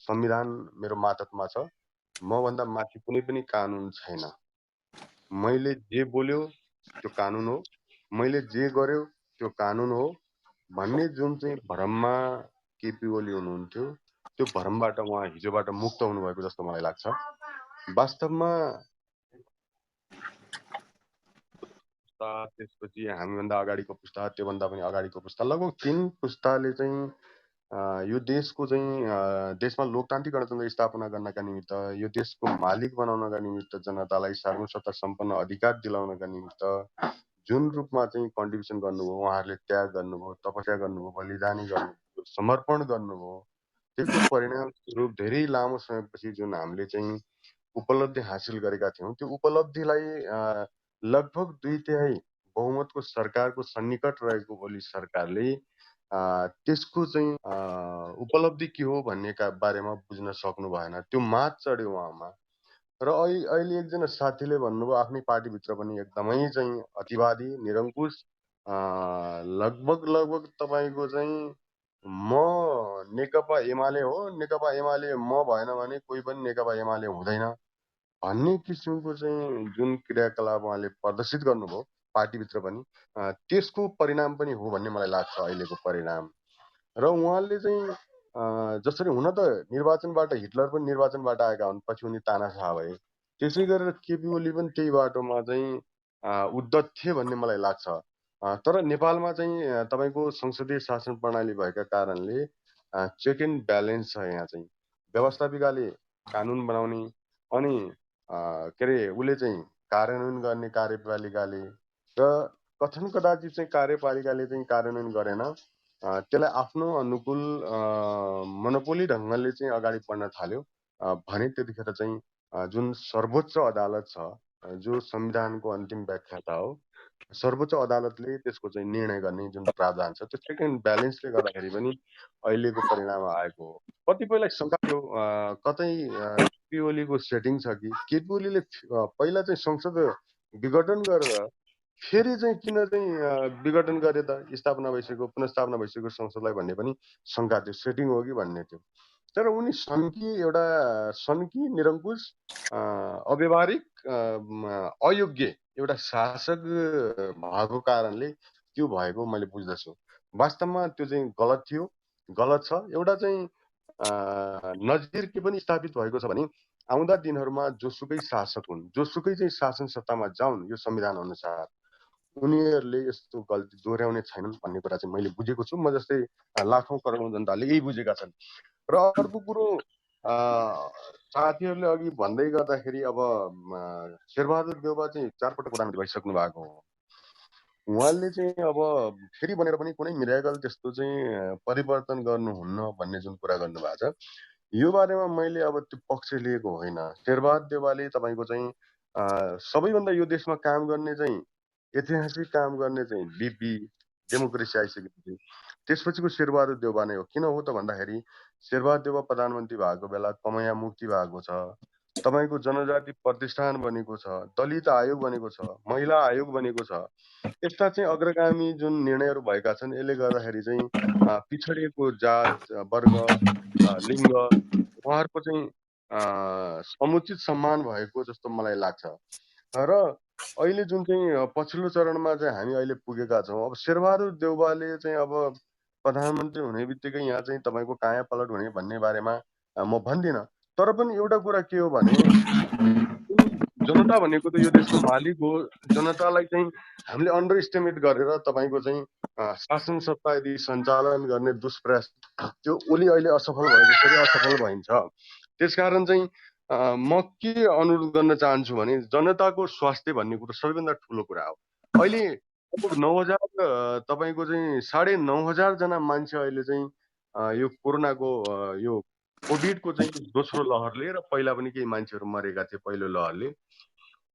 संविधान मेरो मातहतमा छ, मभन्दा माथि कुनै पनि कानुन छैन, मैले जे बोल्यो त्यो कानुन हो, मैले जे गर्यो त्यो कानुन हो भन्ने जुन चाहिँ भ्रममा केपी ओली हुनुहुन्थ्यो, त्यो भ्रमबाट उहाँ हिजोबाट मुक्त हुनुभएको जस्तो मलाई लाग्छ। वास्तवमा त्यसपछि हामीभन्दा अगाडिको पुस्ता, त्योभन्दा पनि अगाडिको पुस्ता, लगभग 3 पुस्ताले चाहिँ यो देशको चाहिँ देशमा लोकतान्त्रिक गणतन्त्र स्थापना गर्नका निमित्त, यो देशको मालिक बनाउनका निमित्त, जनतालाई सार्वसत्ता सम्पन्न अधिकार दिलाउनका निमित्त जुन रूपमा चाहिँ कन्ट्रिब्युसन गर्नुभयो, उहाँहरूले त्याग गर्नुभयो, तपस्या गर्नुभयो, बलिदानी गर्नुभयो, समर्पण गर्नुभयो, त्यसको परिणामस्वरूप धेरै लामो समयपछि जुन हामीले चाहिँ उपलब्धि हासिल गरेका थियौँ, त्यो उपलब्धिलाई लगभग 2/3 बहुमतको सरकारको सन्निकट रहेको ओली सरकारले त्यसको चाहिँ उपलब्धि के हो भन्नेका बारेमा बुझ्न सक्नु भएन, त्यो मात चढ्यो उहाँमा। र अहिले एकजना साथीले भन्नुभयो आफ्नै पार्टीभित्र पनि एकदमै चाहिँ अतिवादी, निरङ्कुश, लगभग तपाईँको चाहिँ म नेकपा एमाले हो, नेकपा एमाले म भएन भने कोही पनि नेकपा एमाले हुँदैन भन्ने किसिमको चाहिँ जुन क्रियाकलाप उहाँले प्रदर्शित गर्नुभयो पार्टीभित्र पनि, त्यसको परिणाम पनि हो भन्ने मलाई लाग्छ अहिलेको परिणाम। र उहाँले चाहिँ जसरी हुन त निर्वाचनबाट हिटलर पनि निर्वाचनबाट आएका हुन्, पछि उनी तानाशाह भए, त्यसै गरेर केपी ओली पनि त्यही बाटोमा चाहिँ उद्धत थिए भन्ने मलाई लाग्छ। तर नेपालमा चाहिँ तपाईँको संसदीय शासन प्रणाली भएका कारणले चेक एन्ड ब्यालेन्स छ। यहाँ चाहिँ व्यवस्थापिकाले कानुन बनाउने अनि के अरे उसले चाहिँ कार्यान्वयन गर्ने कार्यपालिकाले, र कथन कदाचित चाहिँ कार्यपालिकाले चाहिँ कार्यान्वयन गरेन, त्यसलाई आफ्नो अनुकूल मोनोपोली ढङ्गले चाहिँ अगाडि बढ्न थाल्यो भने त्यतिखेर चाहिँ जुन सर्वोच्च अदालत छ, जो संविधानको अन्तिम व्याख्याता हो, सर्वोच्च अदालतले त्यसको चाहिँ निर्णय गर्ने जुन प्रावधान छ, त्यो चेक एन्ड ब्यालेन्सले गर्दाखेरि पनि अहिलेको परिणाम आएको हो। कतिपयलाई शङ्का थियो कतै केपी ओलीको सेटिङ छ कि केपी ओलीले पहिला चाहिँ संसद विघटन गरेर फेरि चाहिँ किन चाहिँ विघटन गरे त, स्थापना भइसकेको पुनर्स्थापना भइसकेको संसदलाई भन्ने पनि शङ्का थियो, सेटिङ हो कि भन्ने थियो। तर उनी सन्की निरङ्कुश अव्यवहारिक अयोग्य एउटा शासक भएको कारणले त्यो भएको मैले बुझ्दछु। वास्तवमा त्यो चाहिँ गलत थियो, गलत छ। एउटा चाहिँ नजिर के पनि स्थापित भएको छ भने आउँदा दिनहरूमा जोसुकै शासक हुन्, जोसुकै चाहिँ शासन सत्तामा जाउन्, यो संविधान अनुसार उनीहरूले यस्तो गल्ती दोहोऱ्याउने छैनन् भन्ने कुरा चाहिँ मैले बुझेको छु। म जस्तै लाखौं करोडौं जनताले यही बुझेका छन्। र अर्को कुरो साथीहरूले अघि भन्दै गर्दाखेरि अब शेरबहादुर देउवा चाहिँ 4 पटक प्रधानमन्त्री भइसक्नु भएको हो। उहाँले चाहिँ अब फेरि बनेर पनि कुनै मिराकल त्यस्तो चाहिँ परिवर्तन गर्नुहुन्न भन्ने जुन कुरा गर्नुभएको छ, यो बारेमा मैले अब त्यो पक्ष लिएको होइन। शेरबहादुर देउवाले तपाईँको चाहिँ सबैभन्दा यो देशमा काम गर्ने चाहिँ ऐतिहासिक काम गर्ने चाहिँ बिपी डेमोक्रेसी आइसकेपछि त्यसपछिको शेरबहादुर देउवा नै हो। किन हो त भन्दाखेरि शेरबहादुर देउवा प्रधानमन्त्री भएको बेला कमैया मुक्ति भएको छ, तपाईँको जनजाति प्रतिष्ठान बनेको छ, दलित आयोग बनेको छ, महिला आयोग बनेको छ। यस्ता चाहिँ अग्रगामी जुन निर्णयहरू भएका छन्, यसले गर्दाखेरि चाहिँ पिछडिएको जात वर्ग लिङ्ग उहाँहरूको चाहिँ समुचित सम्मान भएको जस्तो मलाई लाग्छ। र अहिले जुन चाहिँ पछिल्लो चरणमा चाहिँ हामी अहिले पुगेका छौँ, अब शेरबहादुर देउवाले चाहिँ अब प्रधानमन्त्री हुने बित्तिकै यहाँ चाहिँ तपाईँको काया पलट हुने भन्ने बारेमा म भन्दिनँ। तर पनि एउटा कुरा के हो भने जनता भनेको त यो देशको मालिक हो। जनतालाई चाहिँ हामीले अन्डर एस्टिमेट गरेर तपाईँको चाहिँ शासन सत्ता यदि सञ्चालन गर्ने दुष्प्रयास त्यो ओली अहिले असफल भए जसरी असफल भइन्छ। त्यसकारण चाहिँ म के अनुरोध गर्न चाहन्छु भने जनताको स्वास्थ्य भन्ने कुरो सबैभन्दा ठुलो कुरा हो। अहिले 9,000 तपाईँको चाहिँ 9,500 जना मान्छे अहिले चाहिँ यो कोरोनाको यो कोभिडको चाहिँ दोस्रो लहरले र पहिला पनि केही मान्छेहरू मरेका थिए पहिलो लहरले।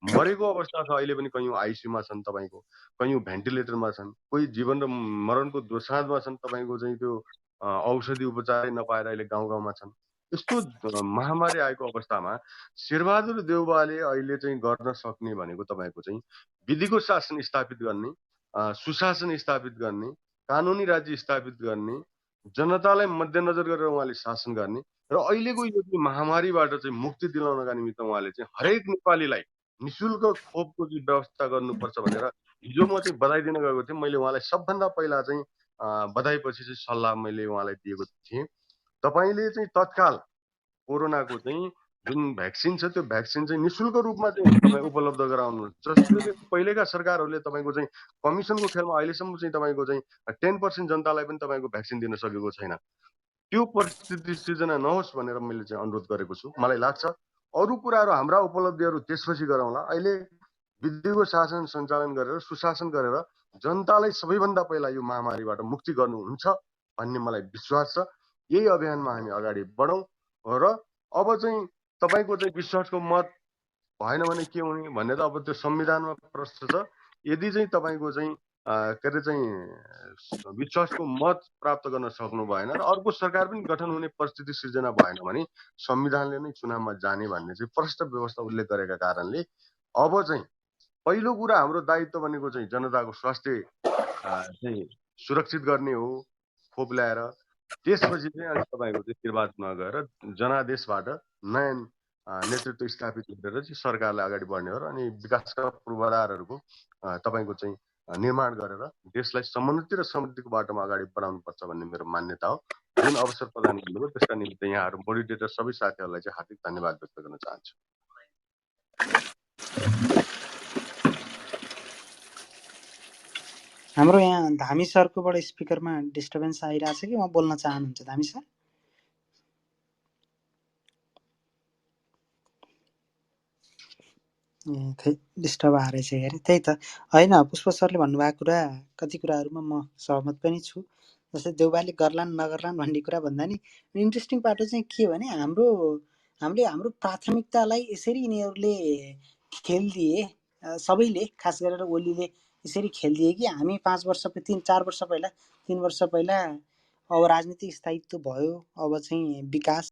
मरेको अवस्था छ अहिले पनि, कयौँ आइसियूमा छन् तपाईँको, कयौँ भेन्टिलेटरमा छन्, कोही जीवन र मरणको दोसाँधमा छन् तपाईँको चाहिँ त्यो औषधि उपचारै नपाएर अहिले गाउँ गाउँमा छन्। यस्तो महामारी आएको अवस्थामा शेरबहादुर देउवाले अहिले चाहिँ गर्न सक्ने भनेको तपाईँको चाहिँ विधिको शासन स्थापित गर्ने, सुशासन स्थापित गर्ने, कानुनी राज्य स्थापित गर्ने, जनतालाई मध्यनजर गरेर उहाँले शासन गर्ने र अहिलेको यो महामारीबाट चाहिँ मुक्ति दिलाउनका निमित्त उहाँले चाहिँ हरेक नेपालीलाई निशुल्क खोपको चाहिँ व्यवस्था गर्नुपर्छ भनेर हिजो म चाहिँ बधाई दिन गएको थिएँ। मैले उहाँलाई सबभन्दा पहिला चाहिँ बधाईपछि चाहिँ सल्लाह मैले उहाँलाई दिएको थिएँ। तपाईँले चाहिँ तत्काल कोरोनाको चाहिँ जुन भ्याक्सिन छ त्यो भ्याक्सिन चाहिँ निशुल्क रूपमा चाहिँ तपाईँ उपलब्ध गराउनु। जसले पहिलेका सरकारहरूले तपाईँको चाहिँ कमिसनको खेलमा अहिलेसम्म चाहिँ तपाईँको चाहिँ 10% जनतालाई पनि तपाईँको भ्याक्सिन दिन सकेको छैन। त्यो परिस्थिति सिर्जना नहोस् भनेर मैले चाहिँ अनुरोध गरेको छु। मलाई लाग्छ अरू कुराहरू हाम्रा उपलब्धिहरू त्यसपछि गरौँला। अहिले विधिको शासन सञ्चालन गरेर सुशासन गरेर जनतालाई सबैभन्दा पहिला यो महामारीबाट मुक्ति गर्नुहुन्छ भन्ने मलाई विश्वास छ। यही अभियानमा हामी अगाडि बढौँ र अब चाहिँ तपाईँको चाहिँ विश्वासको मत भएन भने के हुने भन्ने त अब त्यो संविधानमा प्रश्न छ। यदि चाहिँ तपाईँको चाहिँ के अरे चाहिँ विश्वासको मत प्राप्त गर्न सक्नु भएन र अर्को सरकार पनि गठन हुने परिस्थिति सिर्जना भएन भने संविधानले नै चुनावमा जाने भन्ने चाहिँ प्रष्ट व्यवस्था उल्लेख गरेका कारणले अब चाहिँ पहिलो कुरा हाम्रो दायित्व भनेको चाहिँ जनताको स्वास्थ्य चाहिँ सुरक्षित गर्ने हो खोप ल्याएर। त्यसपछि चाहिँ अनि तपाईँको चाहिँ निर्वाचनमा गएर जनादेशबाट नयाँ नेतृत्व स्थापित गरेर चाहिँ सरकारलाई अगाडि बढ्ने हो र अनि विकासका पूर्वाधारहरूको तपाईँको चाहिँ निर्माण गरेर देशलाई समोन्नति र समृद्धिको बाटोमा अगाडि बढाउनुपर्छ भन्ने मेरो मान्यता हो। जुन अवसर प्रदान गर्नुभयो त्यसका निमित्त यहाँहरू मोडिटेटर सबै साथीहरूलाई चाहिँ हार्दिक धन्यवाद व्यक्त गर्न चाहन्छु। हाम्रो यहाँ धामी सरकोबाट स्पिकरमा डिस्टर्बेन्स आइरहेछ कि उहाँ बोल्न चाहनुहुन्छ? धामी सर डिस्टर्ब आएछ अरे। त्यही त होइन, पुष्प सरले भन्नुभएको कुरा कति कुराहरूमा म सहमत पनि छु। जस्तै देउबाले गर्लान् नगर्लान् भन्ने कुरा भन्दा नि इन्ट्रेस्टिङ पाटो चाहिँ के भने हामीले हाम्रो प्राथमिकतालाई यसरी यिनीहरूले खेलिदिए, सबैले खास गरेर ओलीले यसरी खेलिदिए कि हामी 5 वर्ष 4 वर्ष पहिला 3 वर्ष पहिला अब राजनीतिक स्थायित्व भयो, अब चाहिँ विकास